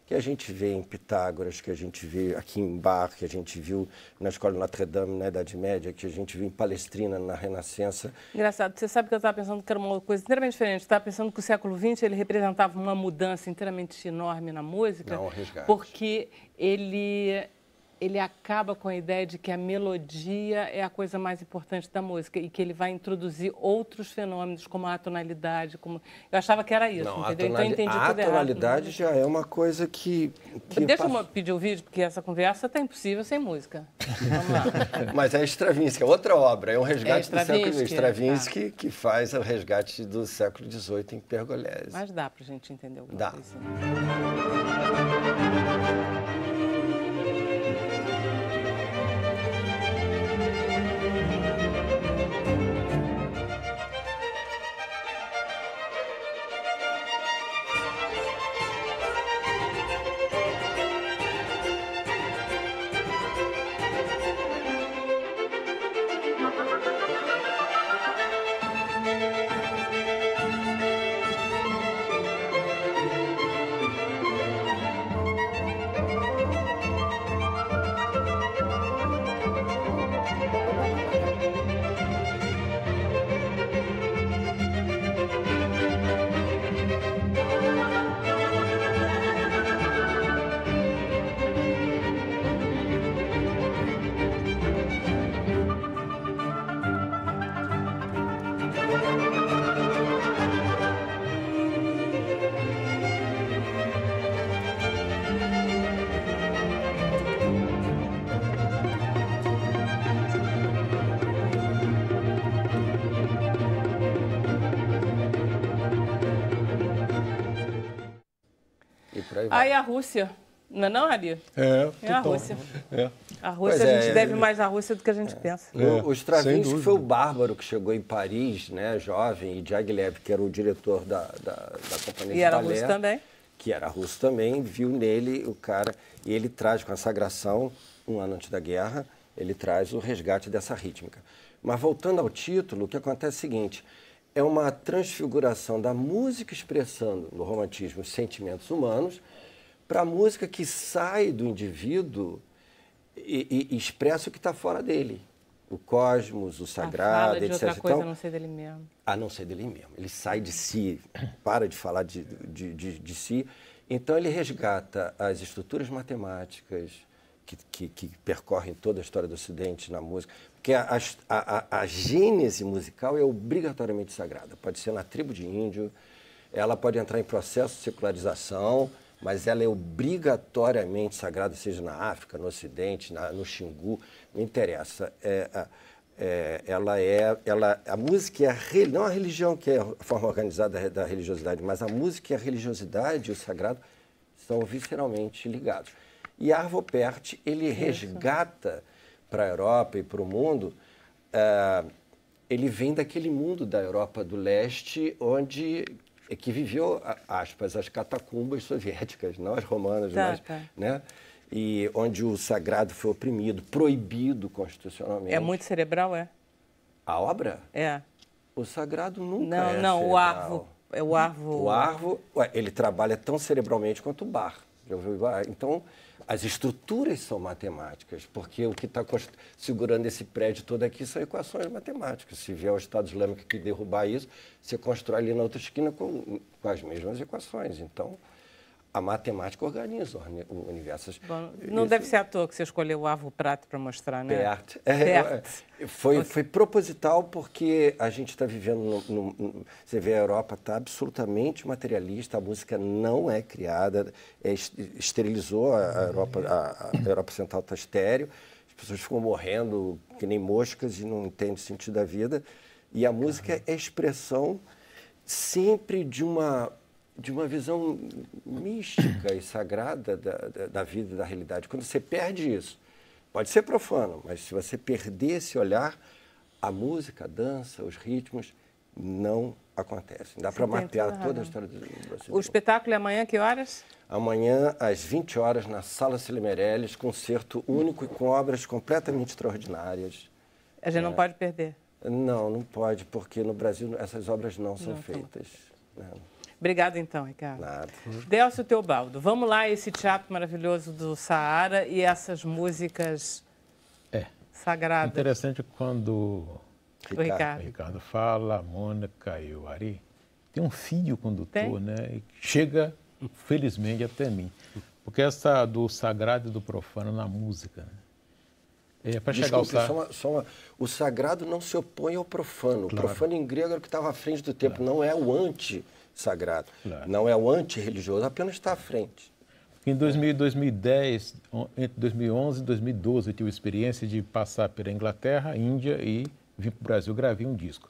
que a gente vê em Pitágoras, que a gente vê aqui em Bach, que a gente viu na Escola de Notre Dame na Idade Média, que a gente viu em Palestrina na Renascença. Engraçado, você sabe que eu estava pensando que era uma coisa inteiramente diferente. Eu estava pensando que o século XX ele representava uma mudança inteiramente enorme na música, não, resgate. Porque ele acaba com a ideia de que a melodia é a coisa mais importante da música e que ele vai introduzir outros fenômenos, como a atonalidade. Eu achava que era isso, entendeu? Então eu entendi tudo errado. A atonalidade já é uma coisa que Deixa eu pedir o vídeo, porque essa conversa está impossível sem música. Vamos lá. Mas é Stravinsky, é outra obra, é um resgate do século Stravinsky, que faz o resgate do século XVIII em Pergolesi. Mas dá para a gente entender alguma coisa. Aí a Rússia, não é não, Ari? É a Rússia. A Rússia, a gente deve mais à Rússia do que a gente pensa. O Stravinsky foi o bárbaro que chegou em Paris, né, jovem, e Diaghilev, que era o diretor da companhia de balé. E era russo também. Que era russo também, viu nele o cara, e ele traz com a sagração, um ano antes da guerra, ele traz o resgate dessa rítmica. Mas voltando ao título, o que acontece é o seguinte, é uma transfiguração da música expressando no romantismo os sentimentos humanos para a música que sai do indivíduo e expressa o que está fora dele. O cosmos, o sagrado, fala de etc. outra coisa Então, a não ser dele mesmo. a não ser dele mesmo. Ele sai de si, para de falar de si. Então, ele resgata as estruturas matemáticas que percorrem toda a história do Ocidente na música. Porque a gênese musical é obrigatoriamente sagrada. Pode ser na tribo de índio, ela pode entrar em processo de secularização, mas ela é obrigatoriamente sagrada, seja na África, no Ocidente, no Xingu, não interessa. A música é não a religião, que é a forma organizada da religiosidade, mas a música e a religiosidade e o sagrado são visceralmente ligados. E Arvo Pärt, ele resgata para a Europa e para o mundo, ele vem daquele mundo da Europa do Leste, que viveu, aspas, as catacumbas soviéticas, não as romanas, né? E onde o sagrado foi oprimido, proibido constitucionalmente. É muito cerebral, é? A obra? É. O sagrado nunca não, é Não, cerebral. o Arvo. É o Arvo. O Arvo, ele trabalha tão cerebralmente quanto o Bach. Então, as estruturas são matemáticas, porque o que está segurando esse prédio todo aqui são equações matemáticas. Se vier o Estado Islâmico que derrubar isso, você constrói ali na outra esquina com as mesmas equações. Então, a matemática organiza o universo. Bom, não deve ser à toa que você escolheu o Arvo Pärt para mostrar, né? Pärt. Foi proposital porque a gente está vivendo, você vê, a Europa está absolutamente materialista, a música não é criada, esterilizou a Europa Central, está estéreo, as pessoas ficam morrendo que nem moscas e não entendem o sentido da vida. E a música é expressão sempre de uma visão mística e sagrada da vida e da realidade. Quando você perde isso, pode ser profano, mas se você perder esse olhar, a música, a dança, os ritmos não acontecem. Dá para mapear toda a história do Brasil. O espetáculo é amanhã, que horas? Amanhã, às 20 horas, na Sala Cília Meirelles, concerto único e com obras completamente extraordinárias. A gente não pode perder. Não pode, porque no Brasil essas obras não são feitas. Obrigada, então, Ricardo. Nada. Délcio Teobaldo, vamos lá, esse teatro maravilhoso do Saara e essas músicas sagradas. Interessante quando o Ricardo. Ricardo fala, a Mônica e o Ari. Tem um fio condutor, né? E chega, felizmente, até mim. Porque essa do sagrado e do profano na música, né? Para chegar ao o sagrado não se opõe ao profano. Claro. O profano em grego era o que estava à frente do tempo, não é o anti-sagrado, não é o anti-religioso, apenas está à frente. Em 2010, entre 2011 e 2012, eu tive a experiência de passar pela Inglaterra, Índia e vim para o Brasil, gravei um disco.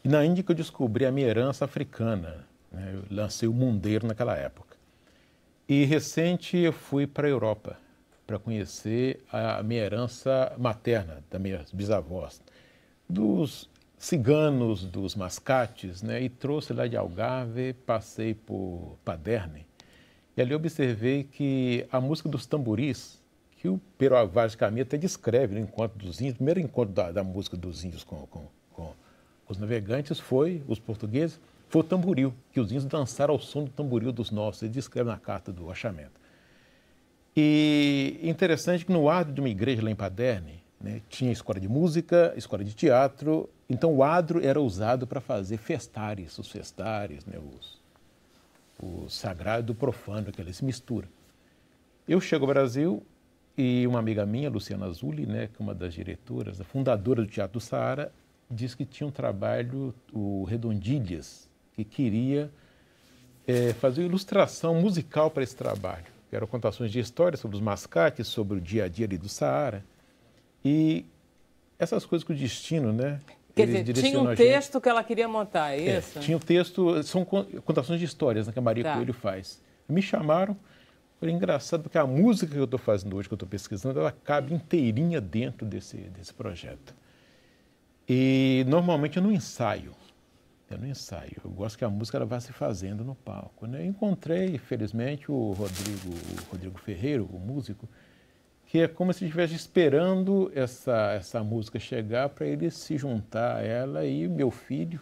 E na Índia que eu descobri a minha herança africana, né? Eu lancei o Mundeiro naquela época. E recente eu fui para a Europa para conhecer a minha herança materna, das minhas bisavós, dos ciganos, dos mascates, né? E trouxe lá de Algarve, passei por Paderne, e ali observei que a música dos tamboris, que o Pero Vaz de Caminha até descreve no encontro dos índios, o primeiro encontro da música dos índios com os navegantes foi, os portugueses, foi o tamboril, que os índios dançaram ao som do tamboril dos nossos, ele descreve na carta do achamento. E interessante que no adro de uma igreja lá em Paderne, né, tinha escola de música, escola de teatro, então o adro era usado para fazer festares, os festares, né, o sagrado do profano, que eles se misturam. Eu chego ao Brasil e uma amiga minha, Luciana Azulli, né, que é uma das diretoras, a fundadora do Teatro do Saara, disse que tinha um trabalho, o Redondilhas, que queria fazer uma ilustração musical para esse trabalho. Que eram contações de histórias sobre os mascates, sobre o dia a dia ali do Saara. E essas coisas que o destino, né? Quer dizer, tinha um texto que ela queria montar, é isso? Tinha um texto, são contações de histórias, né, que a Maria Coelho faz. Me chamaram, foi engraçado, porque a música que eu estou fazendo hoje, que eu estou pesquisando, ela cabe inteirinha dentro desse projeto. E normalmente eu não ensaio. Eu gosto que a música ela vá se fazendo no palco, né? Encontrei, felizmente, o Rodrigo Ferreiro, o músico, que é como se estivesse esperando essa música chegar para ele se juntar a ela, e meu filho,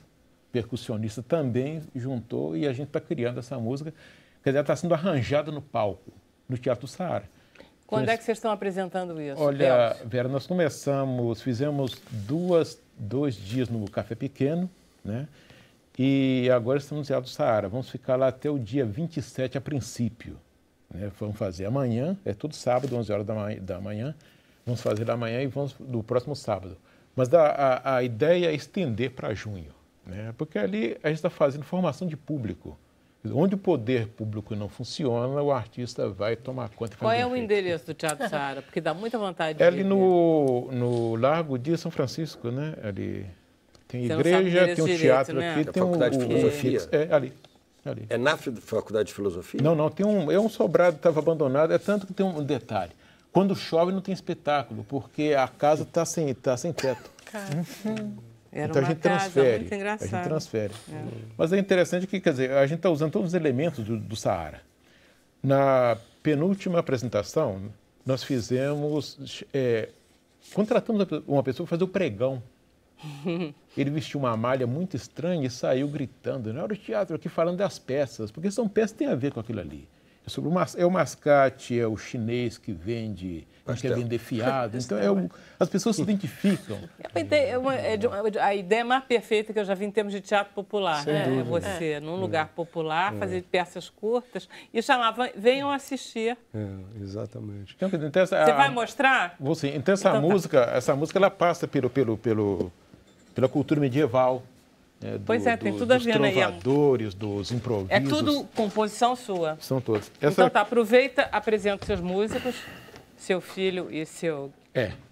percussionista, também juntou, e a gente está criando essa música. Quer dizer, ela está sendo arranjada no palco, no Teatro do Saara. Quando é que vocês estão apresentando isso? Olha, Vera, nós fizemos 2 dias no Café Pequeno, né? E agora estamos no Teatro do Saara. Vamos ficar lá até o dia 27 a princípio. Né? Vamos fazer amanhã, é todo sábado, 11 horas da manhã. Vamos fazer amanhã e vamos no próximo sábado. Mas a ideia é estender para junho, né? Porque ali a gente está fazendo formação de público. Onde o poder público não funciona, o artista vai tomar conta. Qual é o endereço do Teatro Saara? Porque dá muita vontade de ali no Largo de São Francisco, né? Ali tem igreja, tem um teatro né? aqui, tem Faculdade de Filosofia. Ali. É na Faculdade de Filosofia? Não, tem um sobrado, estava abandonado, é tanto que tem um detalhe. Quando chove não tem espetáculo, porque a casa está sem teto. Era então uma a gente casa transfere. muito engraçada. A gente transfere. Mas é interessante que, quer dizer, a gente está usando todos os elementos do Saara. Na penúltima apresentação, nós contratamos uma pessoa para fazer o pregão. Ele vestiu uma malha muito estranha e saiu gritando, na hora do teatro, aqui falando das peças, porque são peças que têm a ver com aquilo ali. É o mascate, é o chinês que quer vender fiado. Então, as pessoas se identificam. A ideia mais perfeita que eu já vi em termos de teatro popular. Sem Né? dúvida. Você, num lugar popular, fazer peças curtas e chamava, venham assistir. Exatamente. Então, você vai mostrar? Vou sim. Então, essa música ela passa pela cultura medieval. Pois é, tem tudo a ver, né? Dos trovadores, dos improvisos. É tudo composição sua. São todos. Então tá, aproveita, apresenta seus músicos, seu filho e seu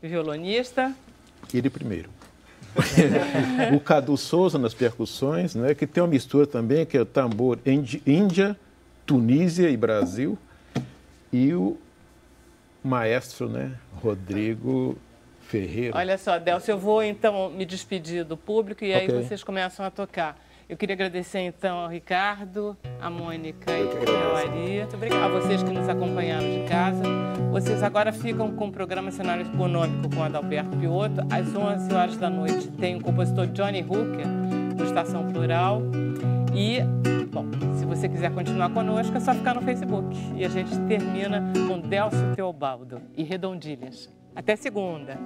violonista. Ele primeiro. O Cadu Souza nas percussões, né, que tem uma mistura também, que é o tambor Índia, Tunísia e Brasil. E o maestro, né, Rodrigo Ferreira. Olha só, Delcio, eu vou então me despedir do público e aí vocês começam a tocar. Eu queria agradecer então ao Ricardo, a Mônica e a Ari, a vocês que nos acompanharam de casa. Vocês agora ficam com o programa Cenário Econômico com Adalberto Piotto. Às 11 horas da noite tem o compositor Johnny Hooker, no Estação Plural. E, bom, se você quiser continuar conosco, é só ficar no Facebook. E a gente termina com Delcio Teobaldo e Redondilhas. Até segunda.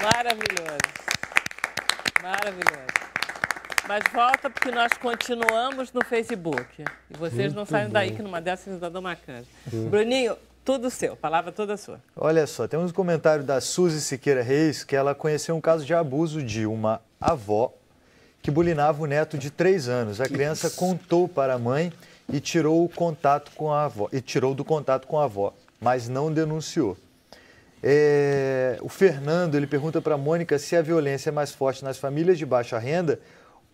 Maravilhoso. Maravilhoso. Mas volta porque nós continuamos no Facebook. E vocês não saem daí, que numa dessas vocês dão uma canja. Bruninho, tudo seu, palavra toda sua. Olha só, temos um comentário da Suzy Siqueira Reis, que ela conheceu um caso de abuso de uma avó que bulinava o neto de 3 anos. A criança contou para a mãe e tirou o contato com a avó, do contato com a avó, mas não denunciou. O Fernando, ele pergunta para a Mônica se a violência é mais forte nas famílias de baixa renda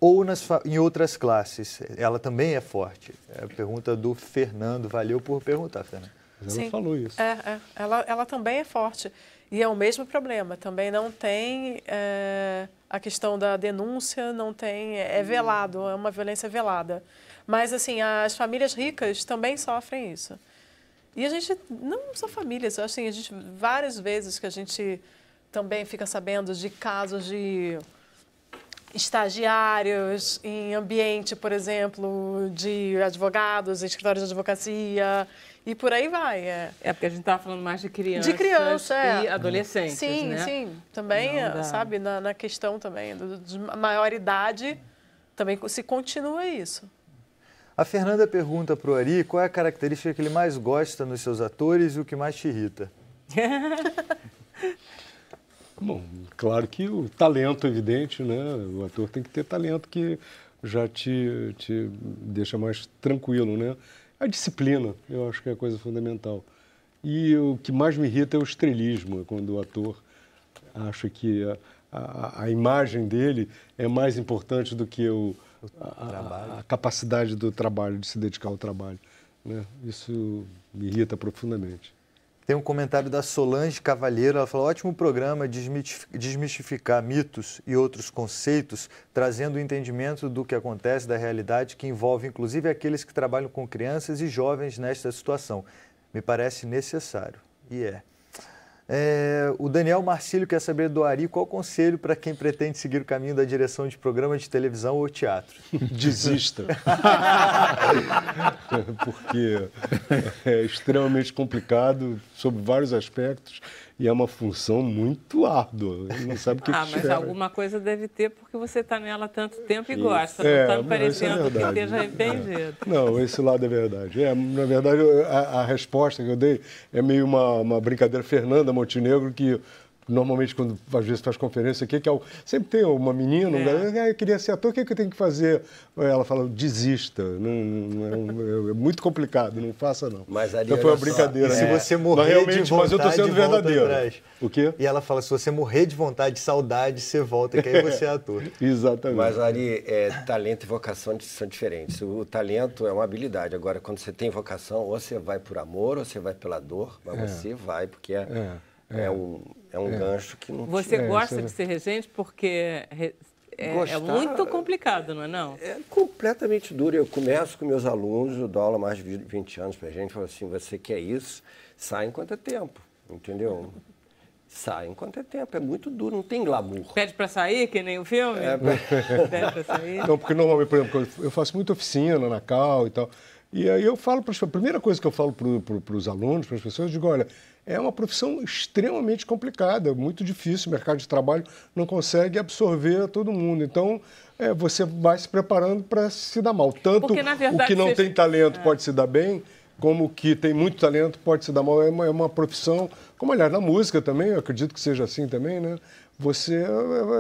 ou em outras classes. Ela também é forte. É a pergunta do Fernando. Valeu por perguntar, Fernando. Ela falou isso. Ela também é forte. E é o mesmo problema. Também não tem a questão da denúncia, não tem... É velado, é uma violência velada. Mas, assim, as famílias ricas também sofrem isso. E a gente, não só famílias, assim, várias vezes que a gente também fica sabendo de casos de estagiários em ambiente, por exemplo, de advogados, escritórios de advocacia, e por aí vai. Porque a gente estava falando mais de crianças e adolescentes, sim, né? Sim, também, sabe, na questão também de maior idade, também se continua isso. A Fernanda pergunta para o Ari qual é a característica que ele mais gosta nos seus atores e o que mais te irrita. Bom, claro que o talento, evidente, né? O ator tem que ter talento que já te deixa mais tranquilo, né? A disciplina, eu acho que é a coisa fundamental. E o que mais me irrita é o estrelismo, quando o ator acha que a imagem dele é mais importante do que a capacidade do trabalho, de se dedicar ao trabalho, né? Isso me irrita profundamente. Tem um comentário da Solange Cavalheiro, ela falou: ótimo programa, desmistificar mitos e outros conceitos, trazendo o entendimento do que acontece, da realidade, que envolve inclusive aqueles que trabalham com crianças e jovens nesta situação. Me parece necessário. E o Daniel Marcílio quer saber do Ari qual o conselho para quem pretende seguir o caminho da direção de programa de televisão ou teatro. Desista. Porque é extremamente complicado sob vários aspectos e é uma função muito árdua. Ele não sabe o que mas espera. alguma coisa deve ter porque você está nela há tanto tempo e gosta. Não está me parecendo que esteja arrependido. Não, esse lado é verdade. Na verdade, a resposta que eu dei é meio uma brincadeira. Fernanda Montenegro, que normalmente, quando às vezes faz conferência aqui, sempre tem uma menina, eu queria ser ator, o que eu tenho que fazer? Ela fala, desista, é muito complicado, não faça não. Mas ali, então foi uma brincadeira. Se você morrer de vontade, mas eu estou sendo verdadeiro. O quê? E ela fala, se você morrer de vontade, de saudade, você volta, que aí você é ator. Exatamente. Mas, Ari, talento e vocação são diferentes. O talento é uma habilidade. Agora, quando você tem vocação, ou você vai por amor, ou você vai pela dor, mas você vai, porque é um gancho que não... Você gosta de ser regente porque é muito complicado, não é não? É completamente duro. Eu começo com meus alunos, eu dou aula há mais de 20 anos pra gente, falo assim, você quer isso? Sai enquanto é tempo, entendeu? Sai enquanto é tempo, é muito duro, não tem glamour. Pede pra sair, que nem o filme? Pede pra sair? Não, porque normalmente, por exemplo, eu faço muita oficina na Cal e tal, e aí eu falo, a primeira coisa que eu falo para os alunos, para as pessoas, eu digo, olha, é uma profissão extremamente complicada, muito difícil, o mercado de trabalho não consegue absorver todo mundo. Então, você vai se preparando para se dar mal. Tanto porque, na verdade, o que não tem talento pode se dar bem, como o que tem muito talento pode se dar mal. É uma profissão, como aliás, na música também, eu acredito que seja assim também, né? Você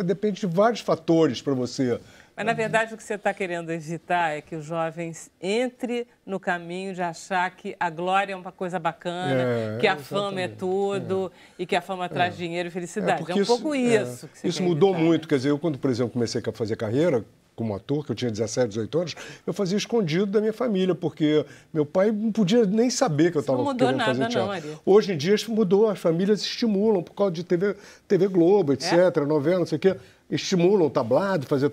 depende de vários fatores para você... Mas, na verdade, o que você está querendo evitar é que os jovens entrem no caminho de achar que a glória é uma coisa bacana, que a fama é tudo e que a fama traz dinheiro e felicidade. É um pouco isso que você Isso mudou muito. Quer dizer, eu, quando, por exemplo, comecei a fazer carreira como ator, que eu tinha 17, 18 anos, eu fazia escondido da minha família, porque meu pai não podia nem saber que eu estava querendo fazer teatro. Não, hoje em dia isso mudou, as famílias estimulam por causa de TV Globo, etc., novela, não sei o quê. Estimulam tablado, fazer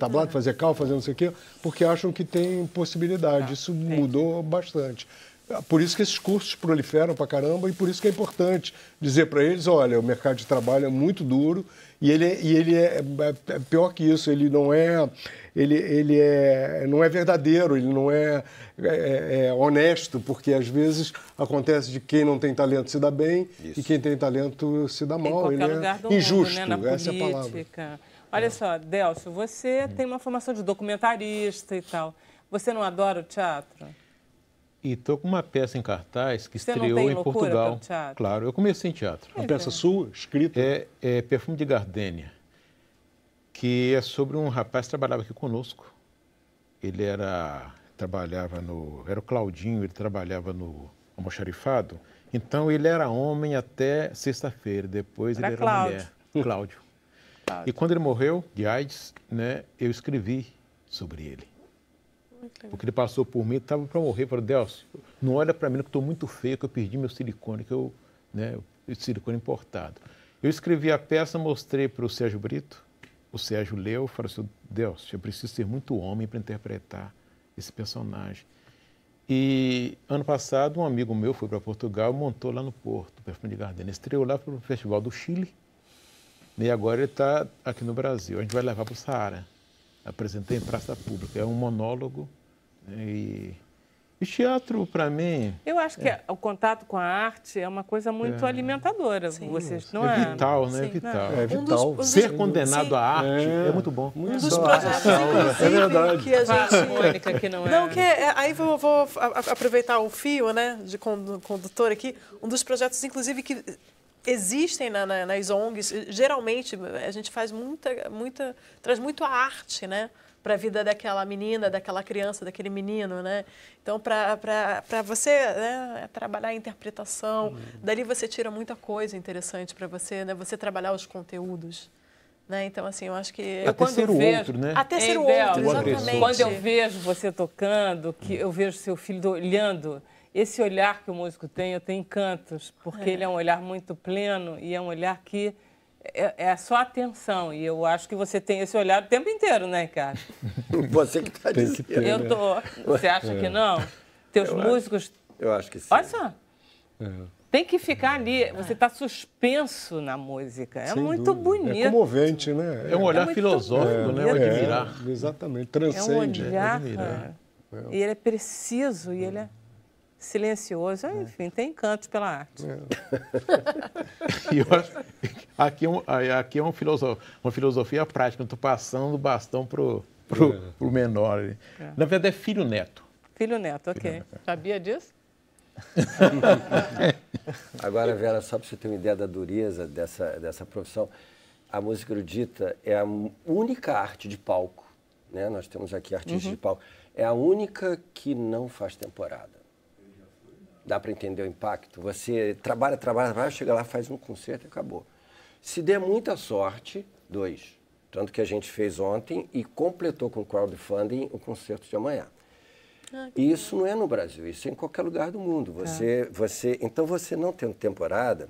cal, fazer não sei o quê, porque acham que tem possibilidade. Isso mudou bastante. Por isso que esses cursos proliferam pra caramba e por isso que é importante dizer para eles, olha, o mercado de trabalho é muito duro e ele é pior que isso, ele não é verdadeiro, ele não é honesto, porque às vezes acontece de quem não tem talento se dá bem e quem tem talento se dá mal. Em qualquer lugar do mundo, injusto, né? Na essa é a palavra. Olha só, Délcio, você tem uma formação de documentarista e tal. Você não adora o teatro? E estou com uma peça em cartaz que Você não estreou tem em loucura Portugal. pelo teatro? Claro, eu comecei em teatro. Uma peça sua, escrita? É Perfume de Gardênia, que é sobre um rapaz que trabalhava aqui conosco. Ele era o Claudinho, ele trabalhava no almoxarifado. Então, ele era homem até sexta-feira, depois ele era Cláudio. mulher. Cláudio. E quando ele morreu de AIDS, né, eu escrevi sobre ele. Porque ele passou por mim, estava para morrer. Falei, Délcio, não olha para mim que eu estou muito feio, que eu perdi meu silicone, silicone importado. Eu escrevi a peça, mostrei para o Sérgio Brito. O Sérgio leu e falou assim, Délcio, eu preciso ser muito homem para interpretar esse personagem. E ano passado, um amigo meu foi para Portugal e montou lá no Porto, o Perfume de Gardênia. Estreou lá para o Festival do Chile. E agora ele está aqui no Brasil. A gente vai levar para o Saara. Apresentei em praça pública. É um monólogo. E teatro, para mim... Eu acho que o contato com a arte é uma coisa muito alimentadora. Vocês, não é? Vital, né? Sim, É vital. É vital. Ser condenado à arte é muito bom. Um dos projetos, inclusive, que a gente... Mônica, que não é... Não, aí vou aproveitar o fio, né, de condutor aqui. Um dos projetos, inclusive, que existem nas ONGs, geralmente a gente faz traz muito a arte, né, para a vida daquela menina, daquela criança, daquele menino, né? Então, para você, né, trabalhar a interpretação, dali você tira muita coisa interessante para você, né? Você trabalhar os conteúdos. Né? Então, assim, eu acho que... Até ser o outro, né? Até ser o outro, exatamente. Quando eu vejo você tocando, que eu vejo seu filho olhando, esse olhar que o músico tem, eu tenho encantos, porque ele é um olhar muito pleno e é um olhar que é só atenção. E eu acho que você tem esse olhar o tempo inteiro, né, Ricardo? Você que está dizendo. Eu tô. Você acha que não? Teus músicos... Eu acho que sim. Olha só. Tem que ficar ali, você está suspenso na música. É muito bonito. É comovente, né? É um olhar filosófico, né? Admirar. Exatamente, transcende. É um olhar, e ele é preciso, e ele é silencioso. Enfim, tem encantos pela arte. E eu acho que aqui é uma filosofia prática. Eu estou passando o bastão para o menor. Na verdade, é filho-neto. Filho-neto, ok. Filho-neto. Sabia disso? Agora, Vera, só para você ter uma ideia da dureza dessa profissão, a música erudita é a única arte de palco, né? Nós temos aqui artistas de palco, é a única que não faz temporada. Dá para entender o impacto? Você trabalha, chega lá, faz um concerto e acabou. Se der muita sorte, 2. Tanto que a gente fez ontem e completou com crowdfunding o concerto de amanhã. E isso não é no Brasil, isso é em qualquer lugar do mundo. Então, você não tendo temporada,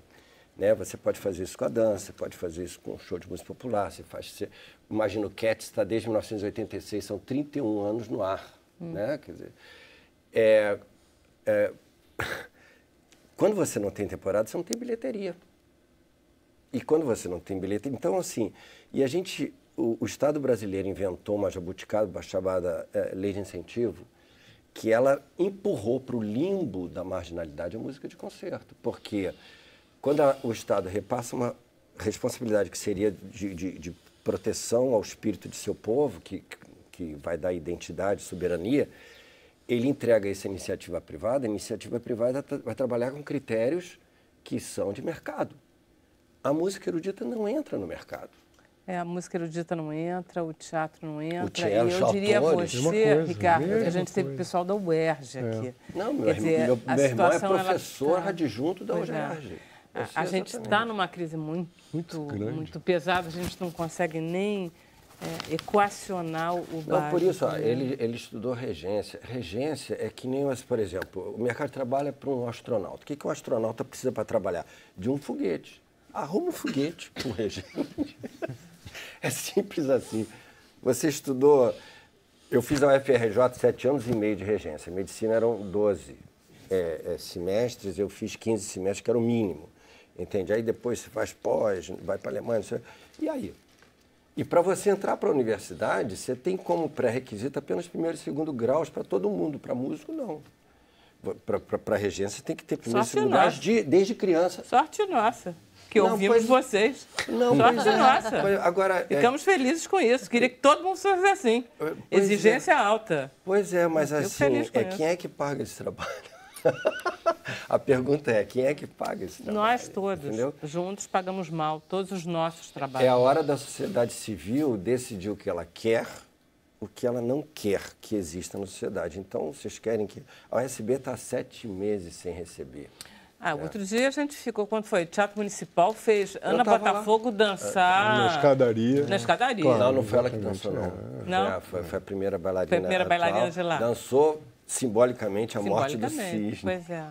né, você pode fazer isso com a dança, pode fazer isso com um show de música popular. Imagina, o Cats está desde 1986, são 31 anos no ar. Né? Quer dizer, quando você não tem temporada, você não tem bilheteria. E quando você não tem bilheteria... Então, assim, o Estado brasileiro inventou uma jabuticaba chamada Lei de Incentivo, que ela empurrou para o limbo da marginalidade a música de concerto. Porque quando o Estado repassa uma responsabilidade que seria de proteção ao espírito de seu povo, que vai dar identidade, soberania, ele entrega isso à iniciativa privada. A iniciativa privada vai trabalhar com critérios que são de mercado. A música erudita não entra no mercado. A música erudita não entra, o teatro não entra. O cello, e eu diria a você, Ricardo, que a gente teve o pessoal da UERJ aqui. Não, meu irmão é professor adjunto da UERJ. A gente está numa crise muito pesada, a gente não consegue nem equacionar o básico. Não, por isso, ele estudou regência. Regência é que nem, por exemplo, o mercado de trabalho é para um astronauta. O que um astronauta precisa para trabalhar? De um foguete. Arruma um foguete com regente. É simples assim. Você estudou... Eu fiz a UFRJ 7 anos e meio de regência. Medicina eram 12 semestres, eu fiz 15 semestres, que era o mínimo. Entende? Aí depois você faz pós, vai para a Alemanha, e aí? E para você entrar para a universidade, você tem como pré-requisito apenas primeiro e segundo graus para todo mundo. Para músico, não. Para regência, você tem que ter primeiro e segundo graus desde criança. Sorte nossa. porque ouvimos vocês. Não, Sorte pois é. nossa. Agora, ficamos felizes com isso. Queria que todo mundo fosse assim. Exigência alta. Pois é, mas Eu assim, feliz com isso. quem é que paga esse trabalho? A pergunta é, quem é que paga esse trabalho? Nós todos, entendeu? juntos, pagamos mal todos os nossos trabalhos. É a hora da sociedade civil decidir o que ela quer, o que ela não quer que exista na sociedade. Então, vocês querem que... A OSB está há 7 meses sem receber. Outro dia a gente ficou, quando foi? Teatro Municipal fez Ana Botafogo dançar... Na escadaria. Na escadaria. Claro, não foi ela que dançou, não. Não? Foi a primeira bailarina. Foi a primeira bailarina de lá. Dançou simbolicamente a morte do cisne. Pois é.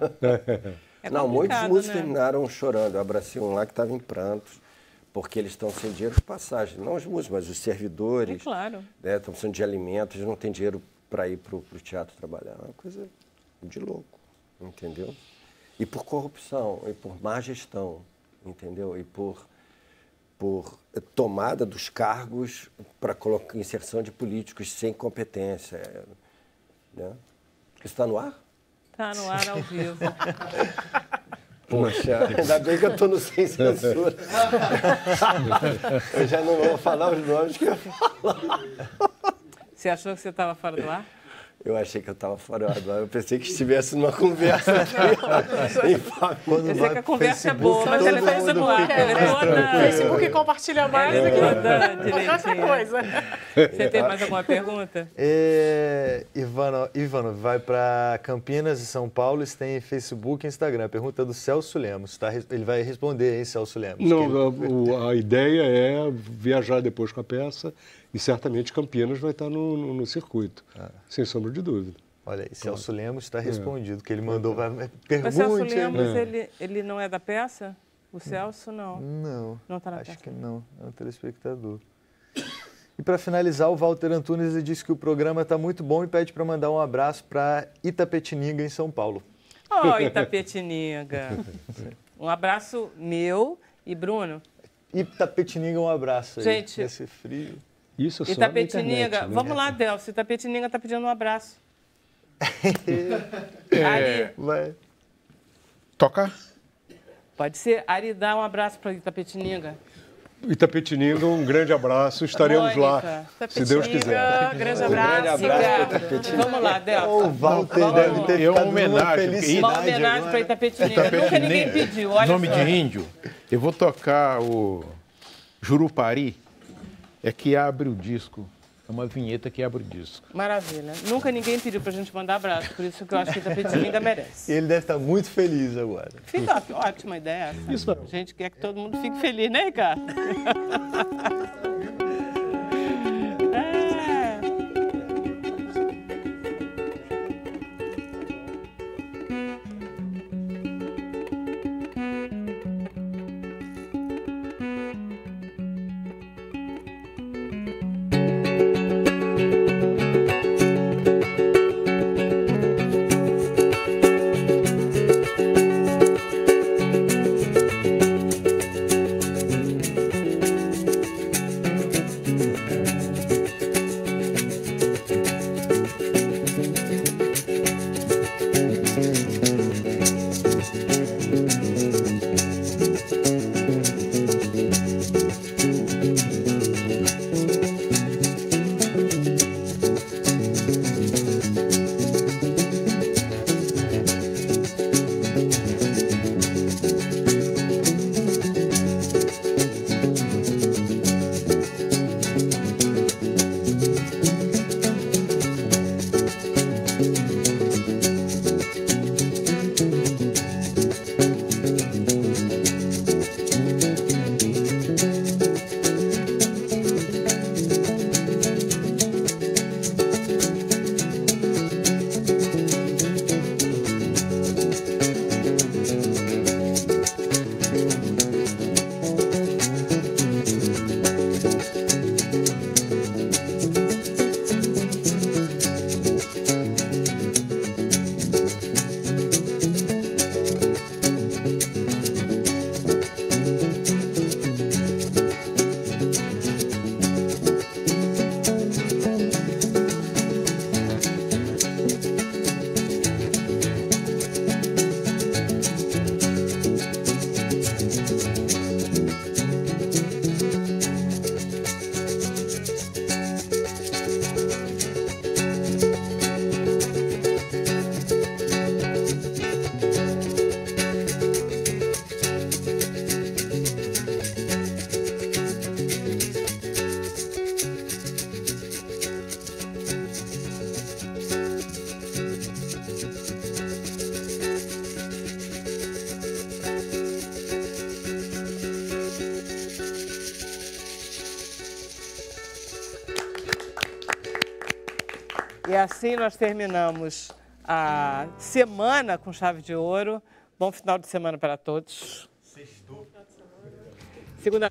Não, muitos músicos né? terminaram chorando. Eu abracei um lá que estava em prantos, porque eles estão sem dinheiro de passagem. Não os músicos, mas os servidores. Claro. Né, estão precisando de alimentos, eles não têm dinheiro para ir para o teatro trabalhar. É uma coisa de louco, entendeu? E por corrupção, e por má gestão, entendeu? E por tomada dos cargos para inserção de políticos sem competência. Né? Está no ar? Está no ar ao vivo. Poxa, ainda bem que eu estou no Sem Censura. Eu já não vou falar os nomes que eu falo. Você achou que você estava fora do ar? Eu achei que eu estava fora do ar. Eu pensei que estivesse numa conversa. Eu sei que a conversa é boa, mas ela é Facebook. Facebook compartilha mais do que qualquer coisa. Você tem mais alguma pergunta? Ivano, vai para Campinas e São Paulo, você tem Facebook e Instagram. A pergunta é do Celso Lemos. Ele vai responder, hein, Celso Lemos? Não, a ideia é viajar depois com a peça e certamente Campinas vai estar no circuito, sem sombra de dúvida. Olha aí, Celso Lemos está respondido, que ele mandou, pergunte. Mas Celso Lemos, ele não é da peça? O Celso, não? Não. Não está na peça? Acho que não, é um telespectador. E para finalizar, o Walter Antunes disse que o programa está muito bom e pede para mandar um abraço para Itapetininga, em São Paulo. Oh, Itapetininga. Um abraço meu e Bruno. Itapetininga, um abraço aí. Gente, nesse frio. Isso só Itapetininga, internet, né? vamos lá, Delcio. Itapetininga está pedindo um abraço. Ari. Vai. Toca? Pode ser. Ari, dá um abraço para Itapetininga. Itapetininga, um grande abraço. Estaremos lá, se Deus quiser. Grande abraço. Vamos lá, Delcio. O Walter deve ter ficado uma homenagem. Uma homenagem para Itapetininga. Nunca ninguém pediu. Olha nome só. de índio. Eu vou tocar o Jurupari, que abre o disco. É uma vinheta que abre o disco. Maravilha. Nunca ninguém pediu pra gente mandar abraço, por isso que eu acho que Itapetininga merece. E ele deve estar muito feliz agora. Fica, ótima ideia essa. Isso, a gente quer que todo mundo fique feliz, né, Ricardo? E assim nós terminamos a semana com chave de ouro. Bom final de semana para todos. Segunda.